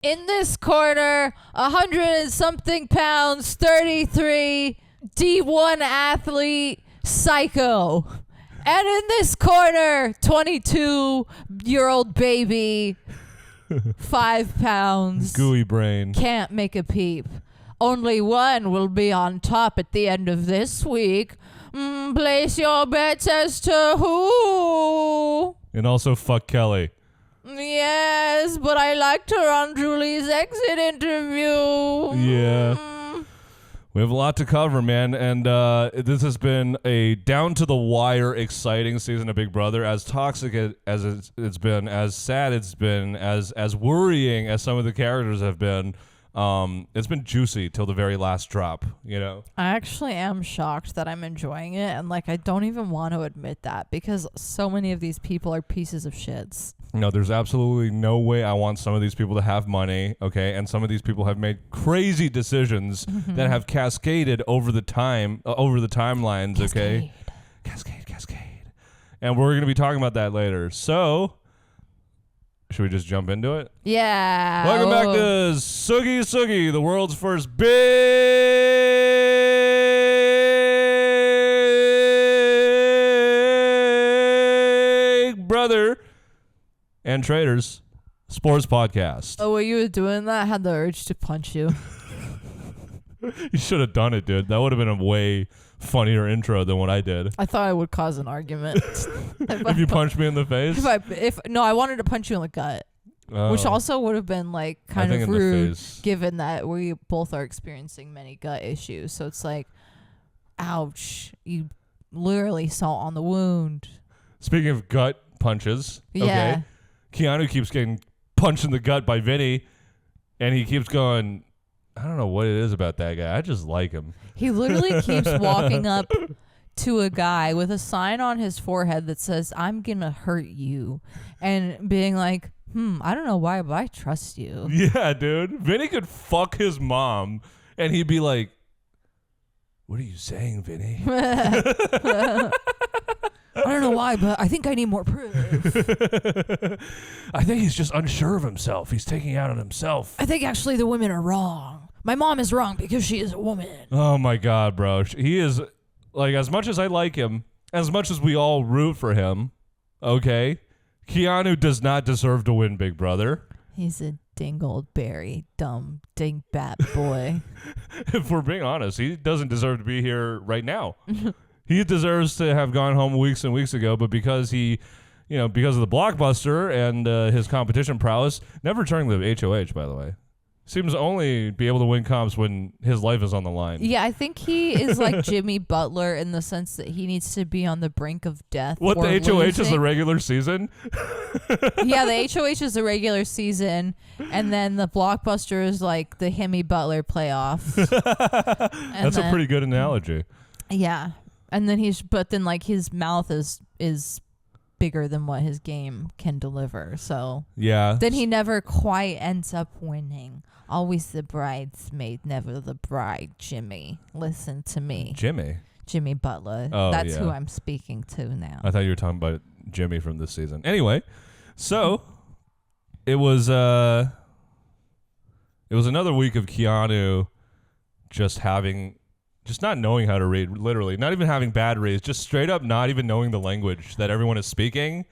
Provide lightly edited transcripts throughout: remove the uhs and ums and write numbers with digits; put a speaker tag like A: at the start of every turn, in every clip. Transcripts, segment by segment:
A: In this corner, 100 and something pounds, 33, D1 athlete, psycho. And in this corner, 22-year-old baby, 5 pounds.
B: Gooey brain.
A: Can't make a peep. Only one will be on top at the end of this week. Place your bets as to who.
B: And also fuck Kelly.
A: Yes, but I liked her on Julie's exit interview.
B: Yeah. We have a lot to cover, man, and this has been a down-to-the-wire exciting season of Big Brother. As toxic as it's been, as sad it's been, as worrying as some of the characters have been, it's been juicy till the very last drop, you know?
A: I actually am shocked that I'm enjoying it, and I don't even want to admit that because so many of these people are pieces of shits.
B: No, there's absolutely no way I want some of these people to have money, okay? And some of these people have made crazy decisions that have cascaded over the timelines, okay? Cascade. And we're going to be talking about that later. So, should we just jump into it?
A: Yeah.
B: Welcome back to Sooki Sooki, the world's first Big Brother and Traders sports podcast.
A: Oh, while you were doing that, I had the urge to punch you.
B: You should have done it, dude. That would have been a way funnier intro than what I did.
A: I thought I would cause an argument.
B: If you punched me in the face?
A: I wanted to punch you in the gut. Which also would have been kind of rude given that we both are experiencing many gut issues. So it's ouch, you literally salt on the wound.
B: Speaking of gut punches,
A: yeah.
B: Okay, Keanu keeps getting punched in the gut by Vinny, and he keeps going, I don't know what it is about that guy. I just like him.
A: He literally keeps walking up to a guy with a sign on his forehead that says, I'm going to hurt you. And being like, I don't know why, but I trust you.
B: Yeah, dude. Vinny could fuck his mom, and he'd be like, what are you saying, Vinny?
A: I don't know why, but I think I need more proof.
B: I think he's just unsure of himself. He's taking out on himself.
A: I think actually the women are wrong. My mom is wrong because she is a woman.
B: Oh, my God, bro. He is, as much as I like him, as much as we all root for him, okay, Keanu does not deserve to win Big Brother.
A: He's a dingleberry, dumb, dingbat boy.
B: If we're being honest, he doesn't deserve to be here right now. He deserves to have gone home weeks and weeks ago, but because because of the blockbuster and his competition prowess, never turning the HOH, by the way. Seems only be able to win comps when his life is on the line.
A: Yeah, I think he is like Jimmy Butler in the sense that he needs to be on the brink of death.
B: What, the HOH is the regular season?
A: Yeah, the HOH is the regular season, and then the blockbuster is like the Hemi Butler playoff.
B: That's a pretty good analogy.
A: Yeah. And then his mouth is bigger than what his game can deliver. So
B: yeah,
A: then he never quite ends up winning. Always the bridesmaid, never the bride. Jimmy, listen to me. Jimmy Butler.
B: Oh,
A: that's who I'm speaking to now.
B: I thought you were talking about Jimmy from this season. Anyway, so it was another week of Keanu just not knowing how to read, literally. Not even having bad reads, just straight up not even knowing the language that everyone is speaking.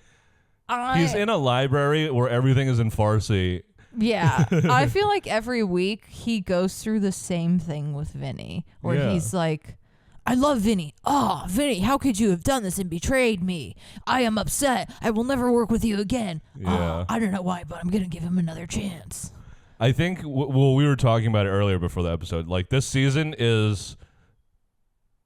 B: He's in a library where everything is in Farsi.
A: Yeah. I feel like every week he goes through the same thing with Vinny, where he's like, I love Vinny. Oh, Vinny, how could you have done this and betrayed me? I am upset. I will never work with you again.
B: Yeah.
A: I don't know why, but I'm going to give him another chance.
B: I think, we were talking about it earlier before the episode. This season is...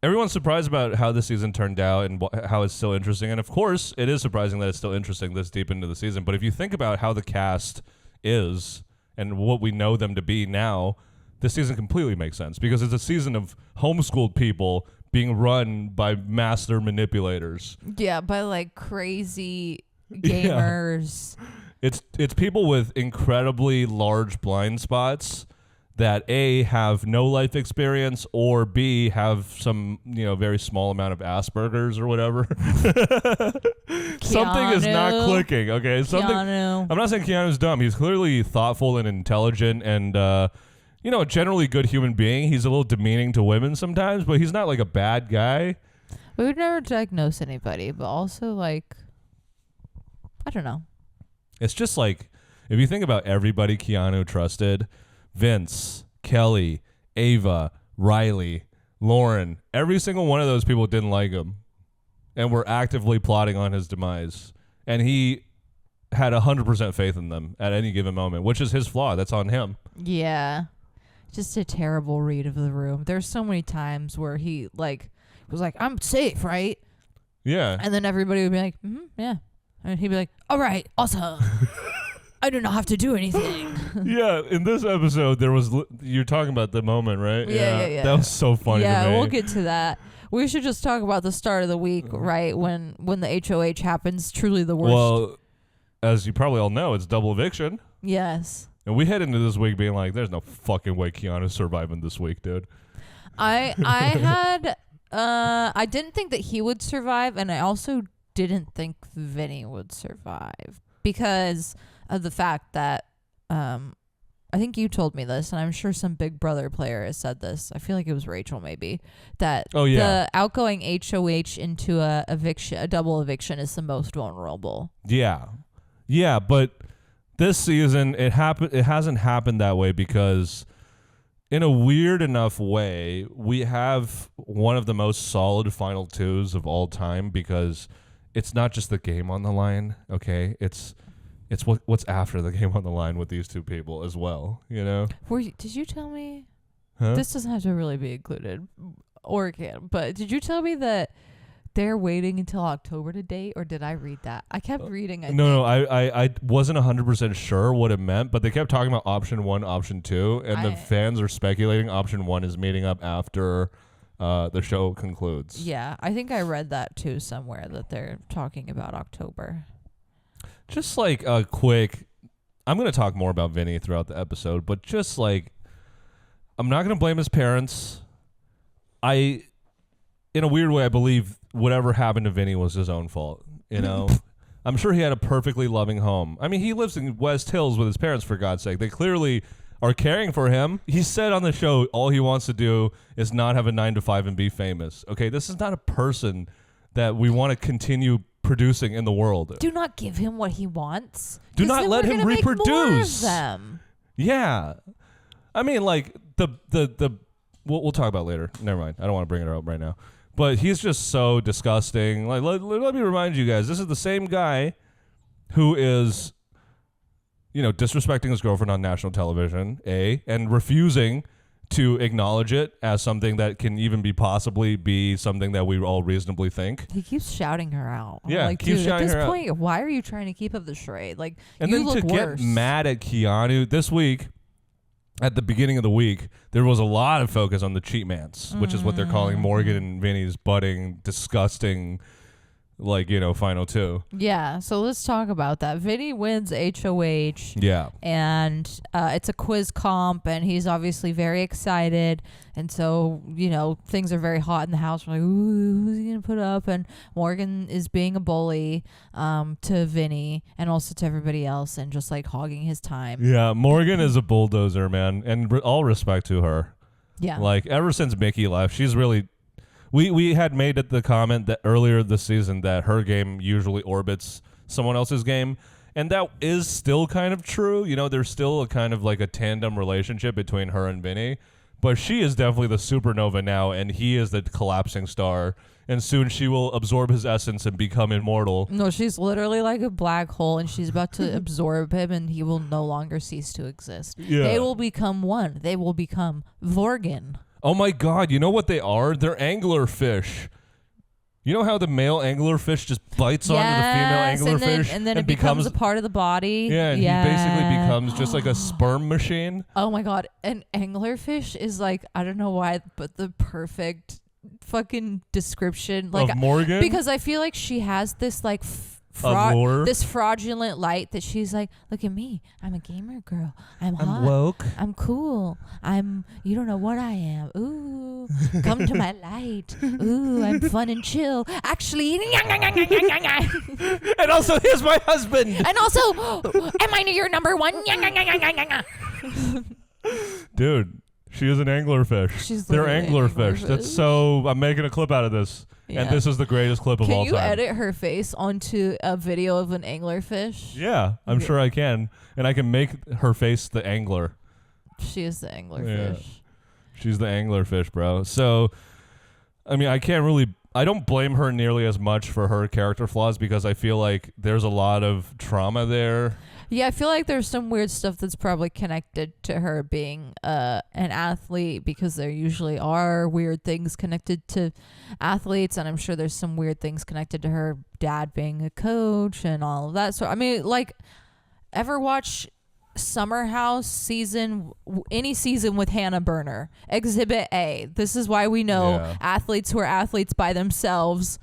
B: Everyone's surprised about how this season turned out and how it's still interesting. And, of course, it is surprising that it's still interesting this deep into the season. But if you think about how the cast is and what we know them to be now, this season completely makes sense because it's a season of homeschooled people being run by master manipulators.
A: Yeah, by, crazy gamers.
B: Yeah. It's people with incredibly large blind spots that A, have no life experience, or B, have some, very small amount of Asperger's or whatever. Something is not clicking, okay?
A: Keanu.
B: I'm not saying Keanu's dumb. He's clearly thoughtful and intelligent and, a generally good human being. He's a little demeaning to women sometimes, but he's not like a bad guy.
A: We would never diagnose anybody, but also, like, I don't know.
B: It's just like, if you think about everybody Keanu trusted, Vince, Kelly, Ava, Riley, Lauren, every single one of those people didn't like him and were actively plotting on his demise. And he had 100% faith in them at any given moment, which is his flaw. That's on him.
A: Yeah. Just a terrible read of the room. There's so many times where he, like, was like, I'm safe, right?
B: Yeah.
A: And then everybody would be like, yeah. And he'd be like, all right, awesome. I do not have to do anything.
B: Yeah, in this episode, you're talking about the moment, right?
A: Yeah.
B: That was so funny to me.
A: Yeah, we'll get to that. We should just talk about the start of the week, right? When the HOH happens, truly the worst.
B: Well, as you probably all know, it's double eviction.
A: Yes.
B: And we head into this week being like, there's no fucking way Keanu's surviving this week, dude.
A: I didn't think that he would survive, and I also didn't think Vinny would survive because of the fact that I think you told me this, and I'm sure some Big Brother player has said this. I feel like it was Rachel, maybe, that the outgoing HOH into a double eviction is the most vulnerable. Yeah, but this season it hasn't happened that way because in a weird enough way we have one of the most solid final twos of all time because it's not just the game on the line, okay? It's what's after the game on the line with these two people as well, Did you tell me?
B: Huh?
A: This doesn't have to really be included, or it can, but did you tell me that they're waiting until October to date, or did I read that? I kept reading.
B: I wasn't 100% sure what it meant, but they kept talking about option 1, option 2, and the fans are speculating option 1 is meeting up after the show concludes.
A: Yeah, I think I read that too somewhere, that they're talking about October.
B: Just like a quick, I'm going to talk more about Vinny throughout the episode, but just like, I'm not going to blame his parents. In a weird way, I believe whatever happened to Vinny was his own fault. I'm sure he had a perfectly loving home. I mean, he lives in West Hills with his parents, for God's sake. They clearly are caring for him. He said on the show all he wants to do is not have a 9-to-5 and be famous. Okay, this is not a person that we want to continue producing in the world.
A: Do not give him what he wants.
B: Do not let him reproduce.
A: Make more of them.
B: Yeah. I mean, like, we'll talk about it later. Never mind. I don't want to bring it up right now. But he's just so disgusting. Like, let me remind you guys, this is the same guy who is, disrespecting his girlfriend on national television, and refusing to acknowledge it as something that can even possibly be something that we all reasonably think.
A: He keeps shouting her out.
B: Yeah,
A: like,
B: keeps shouting her out.
A: At this point, why are you trying to keep up the charade? Like,
B: and
A: you
B: then
A: look
B: to
A: worse.
B: Get mad at Keanu this week. At the beginning of the week, there was a lot of focus on the cheat mans, which is what they're calling Morgan and Vinny's budding, disgusting, final two.
A: Yeah, so let's talk about that. Vinny wins HOH.
B: Yeah.
A: And it's a quiz comp, and he's obviously very excited. And so, things are very hot in the house. We're like, ooh, who's he going to put up? And Morgan is being a bully to Vinny and also to everybody else and just, hogging his time.
B: Yeah, Morgan is a bulldozer, man. And all respect to her.
A: Yeah.
B: Ever since Mickey left, she's really... We had made it the comment that earlier this season that her game usually orbits someone else's game, and that is still kind of true. There's still a kind of a tandem relationship between her and Vinny, but she is definitely the supernova now, and he is the collapsing star, and soon she will absorb his essence and become immortal.
A: No, she's literally like a black hole, and she's about to absorb him, and he will no longer cease to exist. Yeah. They will become one. They will become Vorgan.
B: Oh my God, you know what they are? They're anglerfish. You know how the male anglerfish just bites onto the female anglerfish?
A: And then it becomes a part of the body?
B: Yeah, he basically becomes just like a sperm machine.
A: Oh my God, an anglerfish is I don't know why, but the perfect fucking description.
B: Of Morgan?
A: Because I feel like she has this this fraudulent light that she's like, look at me, I'm a gamer girl, I'm hot,
B: I'm woke,
A: I'm cool, you don't know what I am, ooh, come to my light, ooh, I'm fun and chill, actually,
B: and also here's my husband,
A: and also, am I your number one?
B: Dude, she is an anglerfish. They're anglerfish. That's so. I'm making a clip out of this, and this is the greatest clip of all time.
A: Can you edit her face onto a video of an anglerfish?
B: Yeah, I'm sure I can, and I can make her face the angler.
A: She is the anglerfish. Yeah.
B: She's the anglerfish, bro. So, I mean, I don't blame her nearly as much for her character flaws because I feel like there's a lot of trauma there.
A: Yeah, I feel like there's some weird stuff that's probably connected to her being an athlete because there usually are weird things connected to athletes, and I'm sure there's some weird things connected to her dad being a coach and all of that. So, I mean, like, ever watch Summer House any season with Hannah Berner? Exhibit A. This is why we know athletes who are athletes by themselves,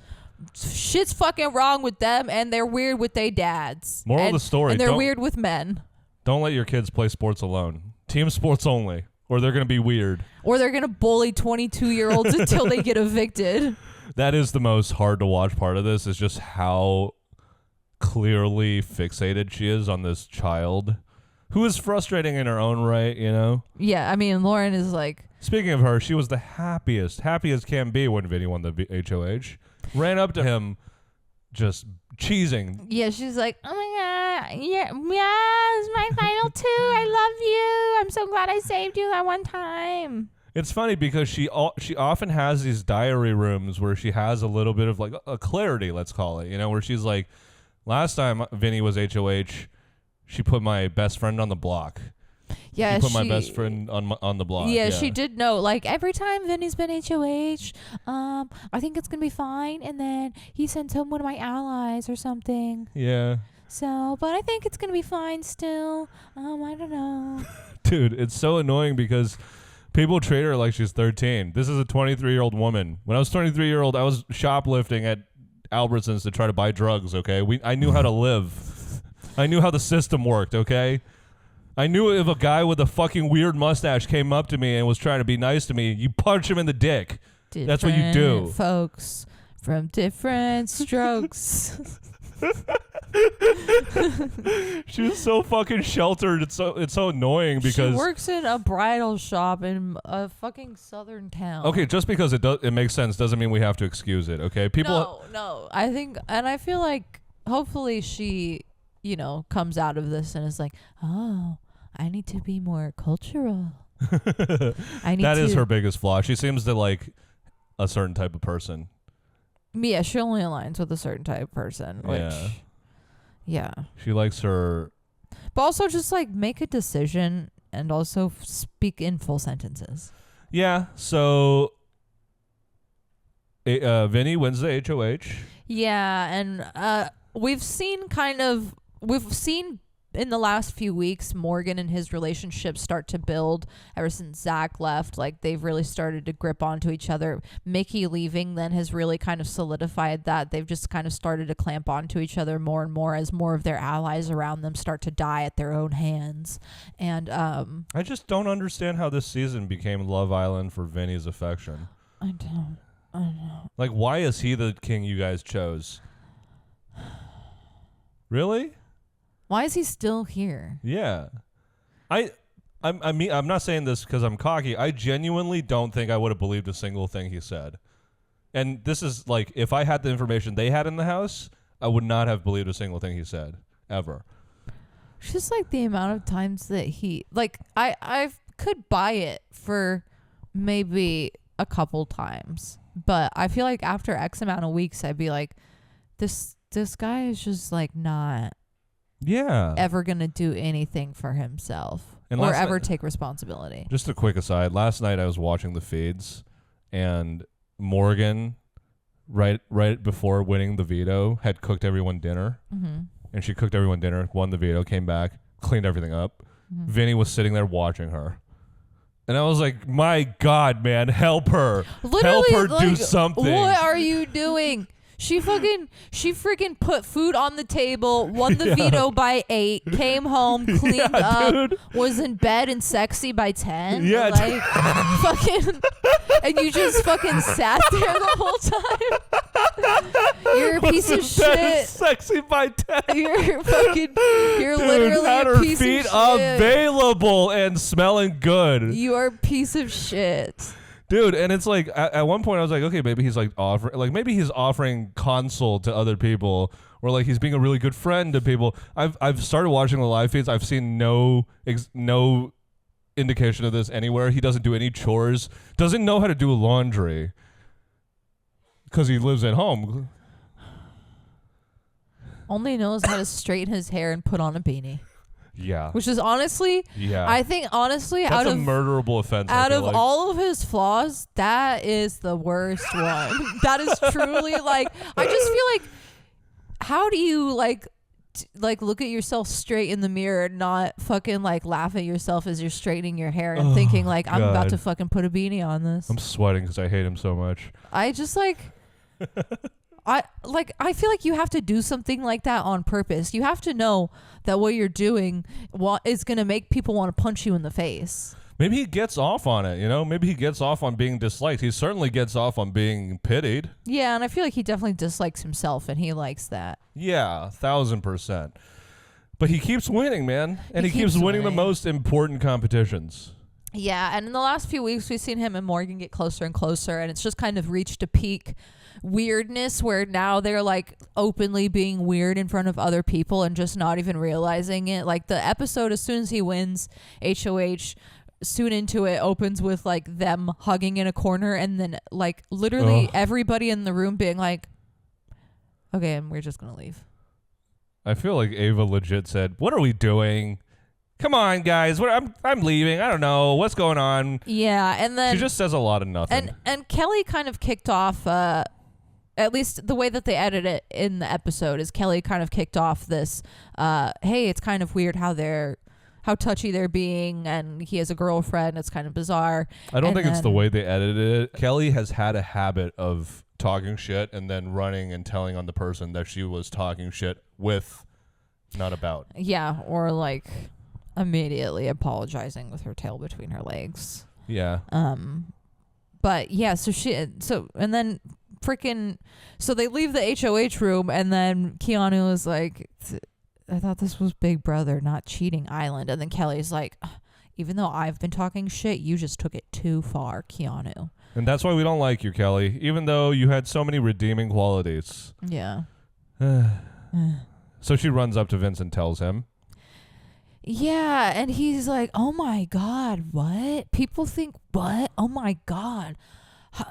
A: shit's fucking wrong with them, and they're weird with their dads.
B: Moral of the story:
A: and they're weird with men.
B: Don't let your kids play sports alone. Team sports only, or they're gonna be weird.
A: Or they're gonna bully 22-year-olds until they get evicted.
B: That is the most hard to watch part of this. Is just how clearly fixated she is on this child, who is frustrating in her own right. You know.
A: Yeah, I mean, Lauren is like.
B: Speaking of her, she was the happy as can be when Vinny won the HOH. Ran up to him, just cheesing.
A: Yeah, she's like, oh my God, yeah, it's my final two. I love you. I'm so glad I saved you that one time.
B: It's funny because she often has these diary rooms where she has a little bit of like a clarity, let's call it, you know, where she's like, last time Vinny was HOH, she put my best friend on the block.
A: Yeah,
B: she put my best friend on the block.
A: Yeah, she did know. Like, every time Vinny's been HOH, I think it's gonna be fine. And then he sends home one of my allies or something.
B: Yeah.
A: So, but I think it's gonna be fine still. I don't know.
B: Dude, it's so annoying because people treat her like she's 13. This is a 23-year-old woman. When I was 23-year-old, I was shoplifting at Albertsons to try to buy drugs. Okay, I knew how to live. I knew how the system worked. Okay. I knew if a guy with a fucking weird mustache came up to me and was trying to be nice to me, you punch him in the dick. That's what you do.
A: Folks from different strokes.
B: She's so fucking sheltered. It's so annoying because
A: she works in a bridal shop in a fucking southern town.
B: Okay, just because it makes sense doesn't mean we have to excuse it. Okay, people.
A: No. I think, and I feel like hopefully she, comes out of this and is like, oh, I need to be more cultural.
B: That is her biggest flaw. She seems to like a certain type of person.
A: Yeah, she only aligns with a certain type of person. Which, yeah.
B: She likes her.
A: But also just like make a decision and also speak in full sentences.
B: Yeah. So Vinny wins the HOH.
A: Yeah, and we've seen in the last few weeks Morgan and his relationship start to build ever since Zach left. Like, they've really started to grip onto each other. Mickey leaving then has really kind of solidified that. They've just kind of started to clamp onto each other more and more as more of their allies around them start to die at their own hands. And
B: I just don't understand how this season became Love Island for Vinny's affection.
A: I don't know.
B: Like, why is he the king you guys chose? Really?
A: Why is he still here?
B: Yeah. I'm not saying this because I'm cocky. I genuinely don't think I would have believed a single thing he said. And this is like, if I had the information they had in the house, I would not have believed a single thing he said. Ever.
A: It's just like the amount of times that he, like, I could buy it for maybe a couple times. But I feel like after X amount of weeks, I'd be like, this guy is just like not ever gonna do anything for himself or ever take responsibility.
B: Just a quick aside, last night I was watching the feeds and Morgan right before winning the veto had cooked everyone dinner. And she cooked everyone dinner, won the veto, came back, cleaned everything up. Vinny was sitting there watching her. And I was like, my God, man, help her.
A: Literally,
B: help her do something.
A: What are you doing? She freaking put food on the table, won the veto by 8, came home, cleaned up, dude. Was in bed and sexy by 10.
B: Yeah,
A: like fucking, and you just fucking sat there the whole time. You're a piece of shit.
B: Sexy by 10.
A: You're literally
B: had
A: a
B: her
A: piece
B: feet
A: of shit.
B: Available and smelling good.
A: You are a piece of shit.
B: Dude, and it's like at one point I was like, okay, maybe he's like maybe he's offering console to other people, or like he's being a really good friend to people. I've started watching the live feeds. I've seen no indication of this anywhere. He doesn't do any chores. Doesn't know how to do laundry because he lives at home.
A: Only knows how to straighten his hair and put on a beanie.
B: Yeah.
A: Which is honestly, I think honestly,
B: that's a murderable offense.
A: Out of all of his flaws, that is the worst one. That is truly like, I just feel like, how do you like look at yourself straight in the mirror and not fucking like laugh at yourself as you're straightening your hair and thinking like, I'm about to fucking put a beanie on this.
B: I'm sweating because I hate him so much.
A: I just like... I feel like you have to do something like that on purpose. You have to know that what you're doing is going to make people want to punch you in the face.
B: Maybe he gets off on it, you know? Maybe he gets off on being disliked. He certainly gets off on being pitied.
A: Yeah, and I feel like he definitely dislikes himself, and he likes that.
B: Yeah, 1,000%. But he keeps winning, man. And he keeps winning the most important competitions.
A: Yeah, and in the last few weeks, we've seen him and Morgan get closer and closer, and it's just kind of reached a peak weirdness where now they're like openly being weird in front of other people and just not even realizing it. Like the episode, as soon as he wins HOH, soon into it opens with like them hugging in a corner, and then like literally everybody in the room being like, okay, and we're just gonna leave.
B: I feel like Ava legit said, what are we doing? Come on, guys. I'm leaving. I don't know what's going on.
A: Yeah, and then
B: she just says a lot of nothing.
A: And Kelly kind of kicked off. At least the way that they edit it in the episode is Kelly kind of kicked off this. Hey, it's kind of weird how touchy they're being, and he has a girlfriend. It's kind of bizarre.
B: I don't think it's the way they edited it. Kelly has had a habit of talking shit and then running and telling on the person that she was talking shit with, not about.
A: Yeah, or like immediately apologizing with her tail between her legs.
B: Yeah.
A: But yeah, so then they leave the HOH room, and then Keanu is like, I thought this was Big Brother, not Cheating Island. And then Kelly's like, even though I've been talking shit, you just took it too far, Keanu.
B: And that's why we don't like you, Kelly, even though you had so many redeeming qualities.
A: Yeah.
B: So she runs up to Vince and tells him.
A: Yeah, and he's like, oh my God, what? People think what? Oh my God.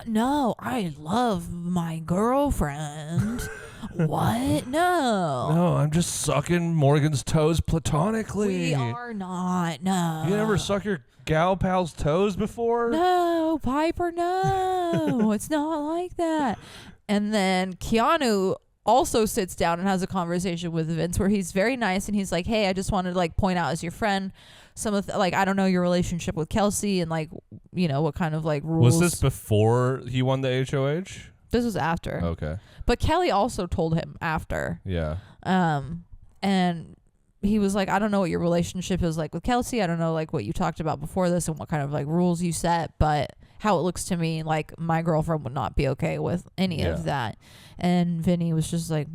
A: No, I love my girlfriend. What? No.
B: No, I'm just sucking Morgan's toes platonically.
A: We are not. No.
B: You never suck your gal pal's toes before?
A: No, Piper, no. It's not like that. And then Keanu also sits down and has a conversation with Vince where he's very nice, and he's like, hey, I just wanted to like point out as your friend some of I don't know your relationship with Kelsey and like, you know, what kind of like rules.
B: Was this before he won the HOH?
A: This was after.
B: Okay.
A: But Kelly also told him after.
B: Yeah.
A: And he was like, I don't know what your relationship is like with Kelsey. I don't know like what you talked about before this and what kind of like rules you set, but how it looks to me like my girlfriend would not be okay with any of that. And Vinny was just like,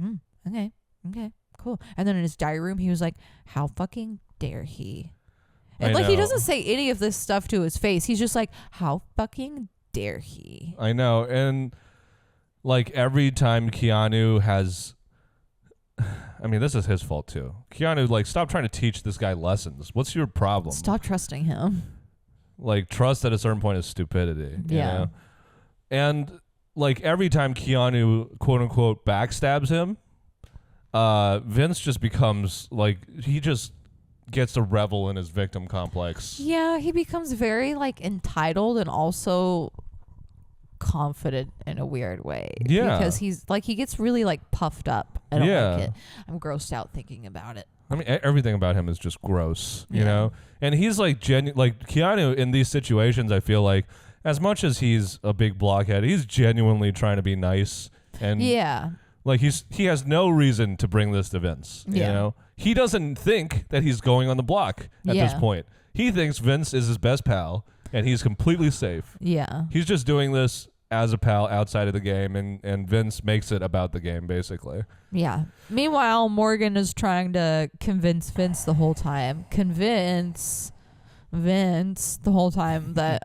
A: okay, cool. And then in his diary room, he was like, how fucking dare he? And like he doesn't say any of this stuff to his face. He's just like, how fucking dare he?
B: I know. And like every time Keanu has, I mean, this is his fault too. Keanu, like, stop trying to teach this guy lessons. What's your problem?
A: Stop trusting him.
B: Like, trust at a certain point is stupidity. You know? And like every time Keanu, quote unquote, backstabs him, Vince just becomes like, he just gets to revel in his victim complex.
A: Yeah, he becomes very like entitled and also confident in a weird way.
B: Yeah.
A: Because he's like, he gets really like puffed up. I don't like it. I'm grossed out thinking about it.
B: I mean, everything about him is just gross, you know? And he's like, like Keanu in these situations, I feel like, as much as he's a big blockhead, he's genuinely trying to be nice. And Like he has no reason to bring this to Vince.
A: Yeah.
B: You know, he doesn't think that he's going on the block at this point. He thinks Vince is his best pal, and he's completely safe.
A: Yeah.
B: He's just doing this as a pal outside of the game, and Vince makes it about the game, basically.
A: Yeah. Meanwhile, Morgan is trying to convince Vince the whole time. Convince Vince the whole time that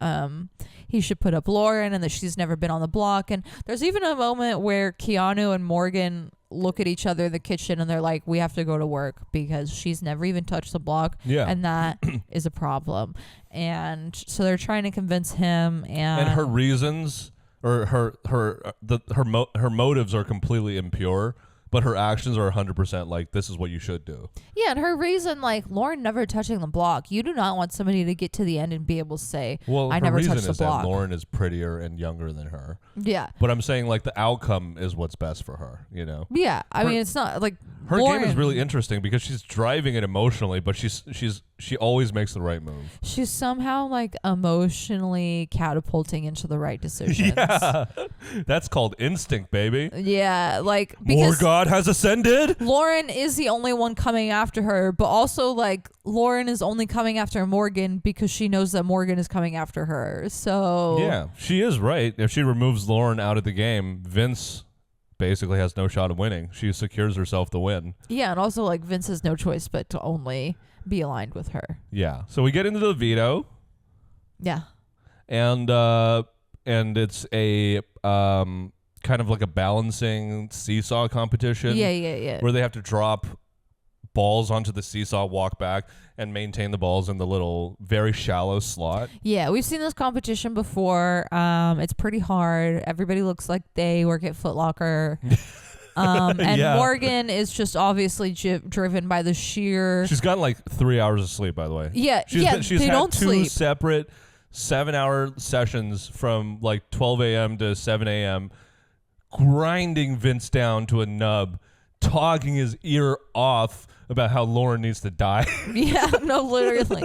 A: he should put up Lauren and that she's never been on the block. And there's even a moment where Keanu and Morgan look at each other in the kitchen and they're like, we have to go to work because she's never even touched the block.
B: Yeah.
A: And that is a problem. And so they're trying to convince him, and
B: her reasons or her motives are completely impure, but her actions are 100% like, this is what you should do.
A: Yeah, and her reason, like, Lauren never touching the block. You do not want somebody to get to the end and be able to say, I never touched the block.
B: Her reason is that Lauren is prettier and younger than her.
A: Yeah.
B: But I'm saying, like, the outcome is what's best for her, you know?
A: Yeah, I mean, it's not, like,
B: her
A: Lauren,
B: game is really interesting because she's driving it emotionally, but she always makes the right move.
A: She's somehow, like, emotionally catapulting into the right decisions.
B: Yeah. That's called instinct, baby.
A: Yeah, like, because
B: Morgott has ascended.
A: Lauren is the only one coming after her, but also, like, Lauren is only coming after Morgan because she knows that Morgan is coming after her. So
B: yeah, she is right. If she removes Lauren out of the game, Vince basically has no shot of winning. She secures herself the win. Yeah,
A: and also, like, Vince has no choice but to only be aligned with her.
B: Yeah. So we get into the veto.
A: Yeah.
B: And it's a kind of like a balancing seesaw competition.
A: Yeah.
B: Where they have to drop balls onto the seesaw, walk back, and maintain the balls in the little, very shallow slot.
A: Yeah, we've seen this competition before. It's pretty hard. Everybody looks like they work at Foot Locker. And Morgan is just obviously driven by the sheer...
B: She's gotten like 3 hours of sleep, by the way.
A: Yeah,
B: she's
A: they
B: had
A: don't
B: two
A: sleep.
B: separate 7-hour sessions from like 12 a.m. to 7 a.m. grinding Vince down to a nub, talking his ear off about how Lauren needs to die.
A: Yeah, no, literally.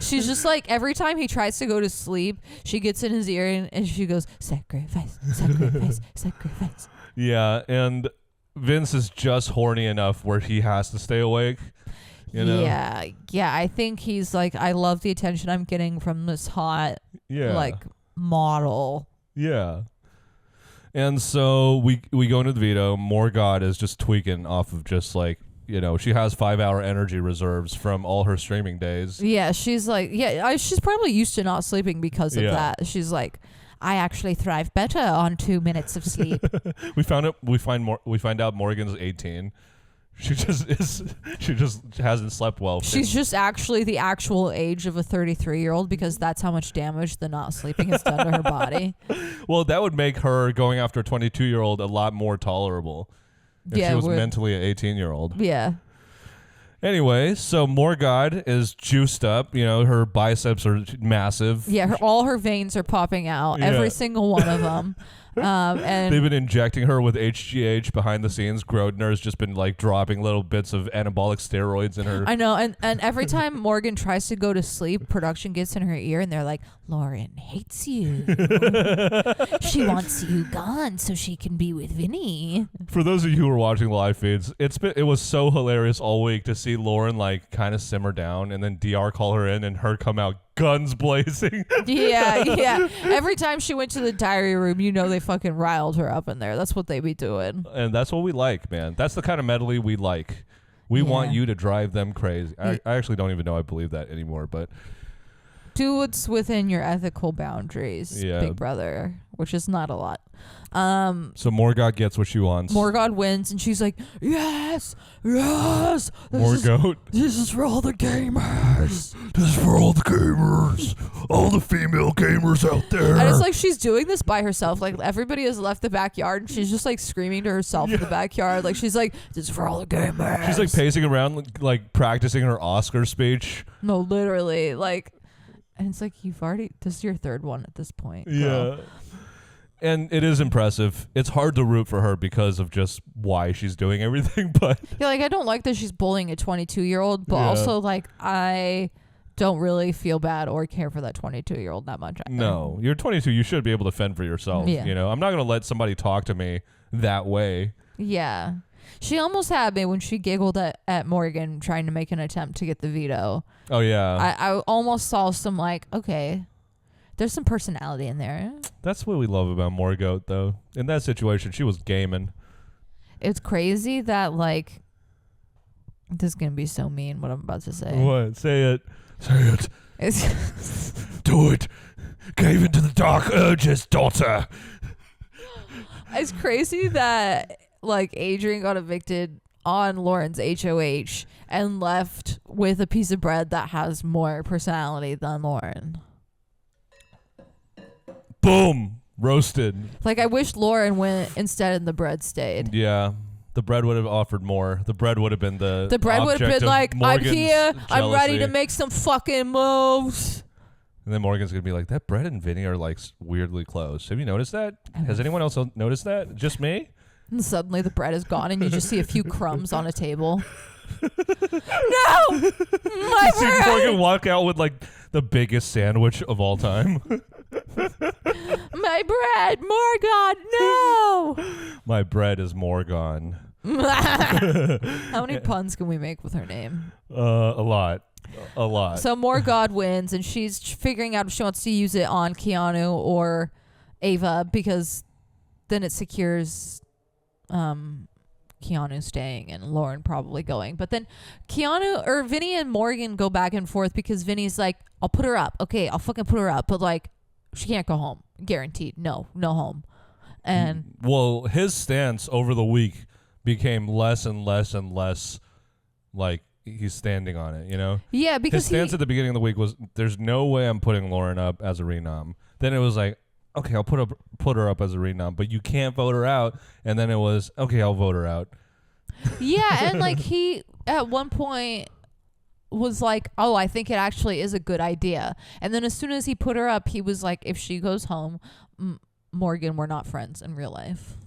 A: She's just like, every time he tries to go to sleep, she gets in his ear and she goes, sacrifice, sacrifice, sacrifice.
B: Yeah, and Vince is just horny enough where he has to stay awake. You know?
A: Yeah. I think he's like, I love the attention I'm getting from this hot, like, model.
B: Yeah. And so we go into the veto. Morgott is just tweaking off of just like, you know, she has 5-hour energy reserves from all her streaming days.
A: Yeah, she's like, she's probably used to not sleeping because of that. She's like, I actually thrive better on 2 minutes of sleep.
B: We find out Morgan's 18. She just hasn't slept well.
A: She's just actually the actual age of a 33-year-old because that's how much damage the not sleeping has done to her body.
B: Well, that would make her going after a 22-year-old a lot more tolerable if she was mentally an 18-year-old.
A: Yeah.
B: Anyway, so Morgott is juiced up. You know, her biceps are massive.
A: Yeah, all her veins are popping out. Every single one of them. And
B: they've been injecting her with HGH behind the scenes. Grodner's just been like dropping little bits of anabolic steroids in her.
A: I know, and every time Morgan tries to go to sleep, production gets in her ear and they're like, Lauren hates you. She wants you gone so she can be with Vinny.
B: For those of you who are watching live feeds, it was so hilarious all week to see Lauren like kind of simmer down and then DR call her in and her come out guns blazing.
A: Yeah. Every time she went to the diary room, you know they fucking riled her up in there. That's what they be doing.
B: And that's what we like, man. That's the kind of medley we like. We want you to drive them crazy. I actually don't even know I believe that anymore, but...
A: Do what's within your ethical boundaries, big brother, which is not a lot.
B: So Morgott gets what she wants.
A: Morgott wins, and she's like, yes.
B: Morgott.
A: This is for all the gamers.
B: This is for all the gamers. All the female gamers out there.
A: And it's like she's doing this by herself. Like, everybody has left the backyard, and she's just, like, screaming to herself in the backyard. Like, she's like, this is for all the gamers.
B: She's, like, pacing around, like, practicing her Oscar speech.
A: No, literally. Like, and it's like, this is your third one at this point.
B: Yeah. And it is impressive. It's hard to root for her because of just why she's doing everything, but...
A: Yeah, like, I don't like that she's bullying a 22-year-old, but also, like, I don't really feel bad or care for that 22-year-old that much either.
B: No. You're 22. You should be able to fend for yourself. Yeah. You know, I'm not going to let somebody talk to me that way.
A: Yeah. She almost had me when she giggled at Morgan trying to make an attempt to get the veto.
B: Oh, yeah.
A: I almost saw some like, okay, there's some personality in there.
B: That's what we love about Morgoth, though. In that situation, she was gaming.
A: It's crazy that, like, this is going to be so mean what I'm about to say.
B: What? Say it. Say it. Do it. Gave into the dark urges, daughter.
A: It's crazy that, like, Adrian got evicted on Lauren's HOH and left with a piece of bread that has more personality than Lauren.
B: Boom. Roasted.
A: Like, I wish Lauren went instead and the bread stayed.
B: Yeah. The bread would have offered more. The bread would have been the
A: bread would have been like, I'm here.
B: Jealousy.
A: I'm ready to make some fucking moves.
B: And then Morgan's going to be like, that bread and Vinny are like weirdly close. Have you noticed that? Has anyone else noticed that? Just me?
A: And suddenly the bread is gone and you just see a few crumbs on a table. No! My
B: see
A: bread!
B: Morgan walk out with like the biggest sandwich of all time.
A: My bread! Morgan, no!
B: My bread is Morgan.
A: How many puns can we make with her name?
B: A lot. A lot.
A: So Morgan wins, and she's figuring out if she wants to use it on Keanu or Ava, because then it secures Keanu staying and Lauren probably going. But then Vinny and Morgan go back and forth because Vinny's like, I'll put her up. Okay, I'll fucking put her up. But like, she can't go home. Guaranteed. No home. And
B: well, his stance over the week became less and less and less like he's standing on it, you know?
A: Yeah, because
B: his stance at the beginning of the week was, there's no way I'm putting Lauren up as a renom. Then it was like, okay, I'll put her up as a renom, but you can't vote her out. And then it was, okay, I'll vote her out.
A: Yeah, and like he at one point was like, oh, I think it actually is a good idea. And then as soon as he put her up, he was like, if she goes home, Morgan, we're not friends in real life.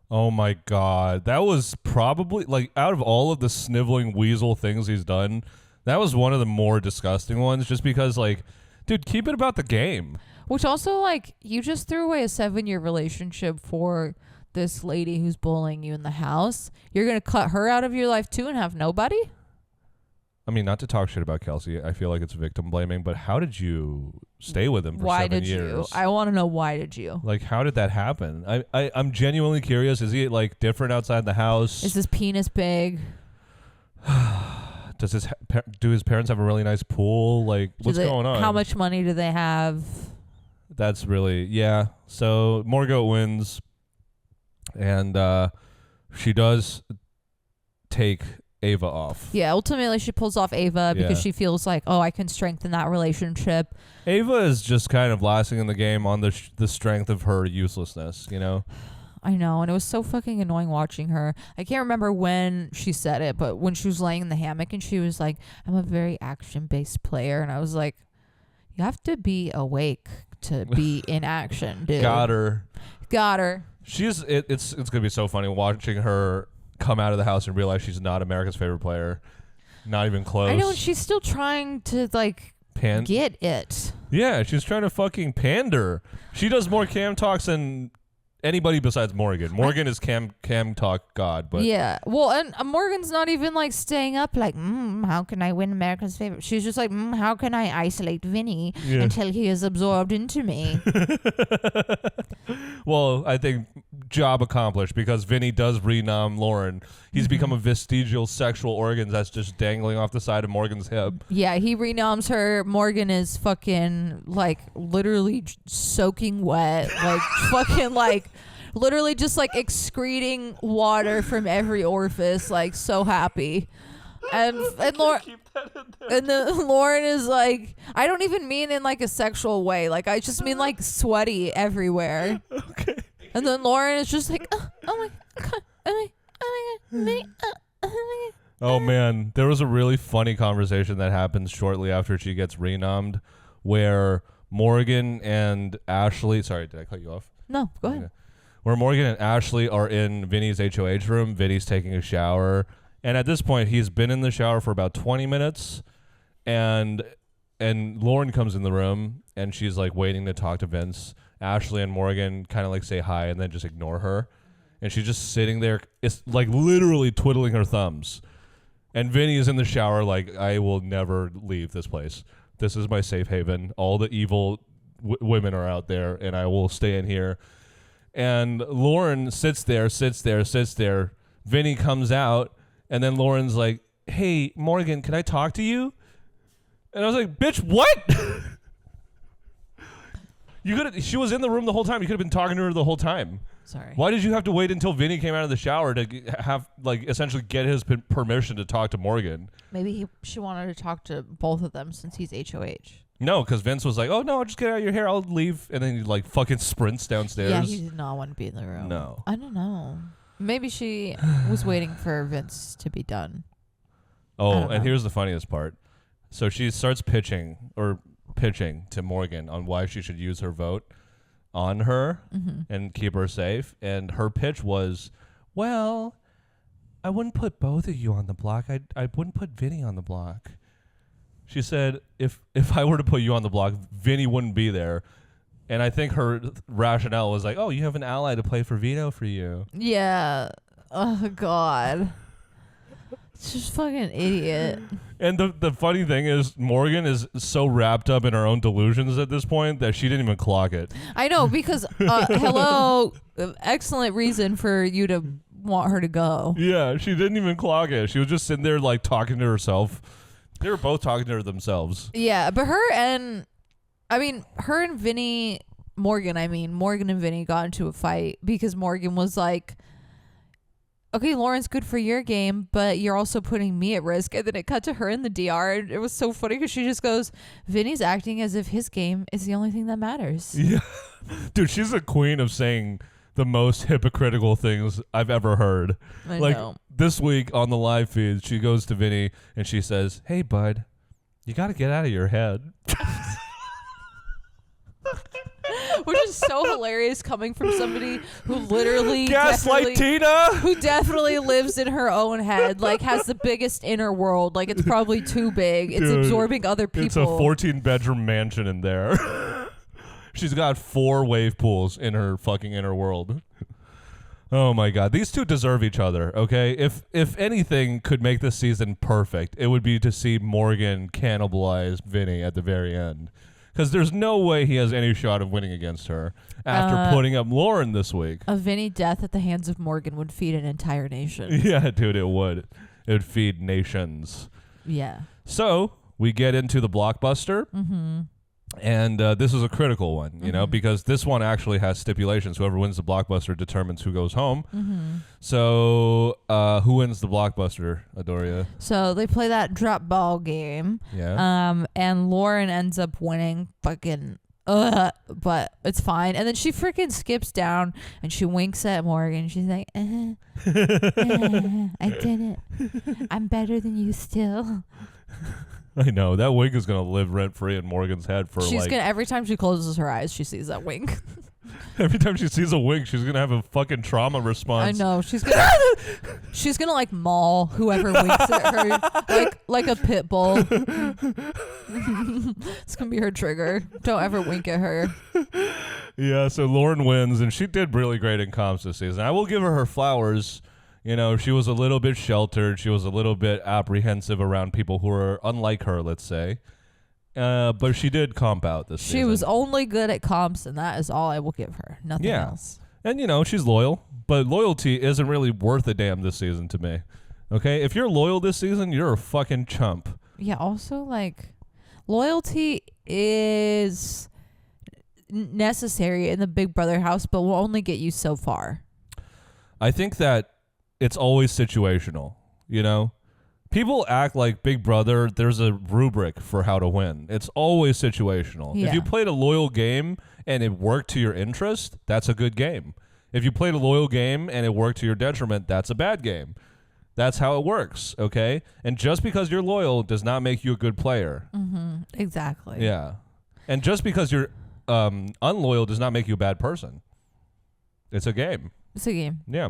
B: Oh my God. That was probably, like, out of all of the sniveling weasel things he's done, that was one of the more disgusting ones, just because, like, dude, keep it about the game.
A: Which also, like, you just threw away a 7-year relationship for this lady who's bullying you in the house. You're going to cut her out of your life too and have nobody?
B: I mean, not to talk shit about Kelsey, I feel like it's victim blaming, but how did you stay with him for 7 years?
A: Why did you? I want to know, why did you?
B: Like, how did that happen? I'm genuinely curious. Is he, like, different outside the house?
A: Is his penis big?
B: Do his parents have a really nice pool? Like, what's going on?
A: How much money do they have?
B: That's really, yeah. So Morgoth wins, and she does take Ava off.
A: Yeah, ultimately she pulls off Ava because she feels like, oh, I can strengthen that relationship.
B: Ava is just kind of lasting in the game on the strength of her uselessness, you know?
A: I know, and it was so fucking annoying watching her. I can't remember when she said it, but when she was laying in the hammock and she was like, I'm a very action-based player, and I was like, you have to be awake to be in action, dude.
B: Got her.
A: It's
B: gonna be so funny watching her come out of the house and realize she's not America's favorite player. Not even close.
A: I know, she's still trying to like get it.
B: Yeah, she's trying to fucking pander. She does more cam talks than anybody besides Morgan. Morgan is cam talk god, but
A: yeah. Well, and Morgan's not even like staying up like, how can I win America's favorite? She's just like, how can I isolate Vinny until he is absorbed into me?
B: Well, I think job accomplished, because Vinny does renom Lauren. He's become a vestigial sexual organ that's just dangling off the side of Morgan's hip.
A: Yeah, he renoms her. Morgan is fucking like literally soaking wet, like fucking like literally just like excreting water from every orifice, like so happy. And Lauren, and then Lauren is like, I don't even mean in like a sexual way, like I just mean like sweaty everywhere.
B: Okay.
A: And then Lauren is just like, oh my god,
B: oh man, there was a really funny conversation that happens shortly after she gets renommed, where Morgan and Ashley, sorry, did I cut you off?
A: No, go ahead.
B: Okay. Where Morgan and Ashley are in Vinny's HOH room. Vinny's taking a shower. And at this point, he's been in the shower for about 20 minutes. And Lauren comes in the room, and she's like waiting to talk to Vince. Ashley and Morgan kind of like say hi and then just ignore her. and she's just sitting there, it's like literally twiddling her thumbs. And Vinny is in the shower like, I will never leave this place. This is my safe haven. All the evil women are out there, and I will stay in here. And Lauren sits there. Vinny comes out, and then Lauren's like, hey, Morgan, can I talk to you? And I was like, bitch, what? She was in the room the whole time. You could have been talking to her the whole time.
A: Sorry.
B: Why did you have to wait until Vinny came out of the shower to have, like, essentially get his permission to talk to Morgan?
A: Maybe she wanted to talk to both of them since he's HOH.
B: No, because Vince was like, oh, no, just get out of your hair. I'll leave. And then he, like, fucking sprints downstairs.
A: Yeah, he did not want to be in the room.
B: No.
A: I don't know. Maybe she was waiting for Vince to be done.
B: Oh, and here's the funniest part. So she starts pitching to Morgan on why she should use her vote on her and keep her safe. And her pitch was, well, I wouldn't put both of you on the block. I wouldn't put Vinny on the block. She said, if I were to put you on the block, Vinny wouldn't be there. And I think her rationale was like, oh, you have an ally to play for veto for you.
A: Yeah. Oh, God. It's just fucking idiot.
B: And the funny thing is, Morgan is so wrapped up in her own delusions at this point that she didn't even clock it.
A: I know, because, hello, excellent reason for you to want her to go.
B: Yeah, she didn't even clock it. She was just sitting there, like, talking to herself. They were both talking to her themselves.
A: Yeah, but Morgan and Vinny got into a fight because Morgan was like, okay, Lauren's good for your game, but you're also putting me at risk. And then it cut to her in the DR. And it was so funny because she just goes, Vinny's acting as if his game is the only thing that matters.
B: Yeah. Dude, she's a queen of saying the most hypocritical things I've ever heard.
A: I know.
B: This week on the live feed, she goes to Vinny and she says, hey, bud, you got to get out of your head.
A: Which is so hilarious coming from somebody who literally
B: Gaslight Tina,
A: who definitely lives in her own head, like has the biggest inner world, like it's probably too big. It's absorbing other people.
B: It's a 14-bedroom mansion in there. She's got 4 wave pools in her fucking inner world. Oh my God, these two deserve each other. Okay, if anything could make this season perfect, it would be to see Morgan cannibalize Vinny at the very end. Because there's no way he has any shot of winning against her after putting up Lauren this week.
A: A Vinny death at the hands of Morgan would feed an entire nation.
B: Yeah, dude, it would. It would feed nations.
A: Yeah.
B: So we get into the blockbuster. Mm-hmm. And this is a critical one, you know, because this one actually has stipulations. Whoever wins the blockbuster determines who goes home. Mm-hmm. So who wins the blockbuster, Adouria?
A: So they play that drop ball game.
B: Yeah.
A: And Lauren ends up winning fucking, but it's fine. And then she freaking skips down and she winks at Morgan. She's like, I did it. I'm better than you still.
B: I know that wink is gonna live rent free in Morgan's head for
A: every time she closes her eyes, she sees that wink.
B: Every time she sees a wink, she's gonna have a fucking trauma response.
A: I know she's gonna like maul whoever winks at her like a pit bull. It's gonna be her trigger. Don't ever wink at her.
B: Yeah, so Lauren wins, and she did really great in comps this season. I will give her flowers. You know, she was a little bit sheltered. She was a little bit apprehensive around people who are unlike her, let's say. But she did comp out this season.
A: She was only good at comps, and that is all I will give her. Nothing else.
B: And, you know, she's loyal. But loyalty isn't really worth a damn this season to me. Okay? If you're loyal this season, you're a fucking chump.
A: Yeah, also, like, loyalty is necessary in the Big Brother house, but will only get you so far.
B: I think that it's always situational, you know? People act like Big Brother, there's a rubric for how to win. It's always situational.
A: Yeah.
B: If you played a loyal game and it worked to your interest, that's a good game. If you played a loyal game and it worked to your detriment, that's a bad game. That's how it works, okay? And just because you're loyal does not make you a good player.
A: Mm-hmm. Exactly.
B: Yeah. And just because you're unloyal does not make you a bad person. It's a game.
A: It's a game.
B: Yeah.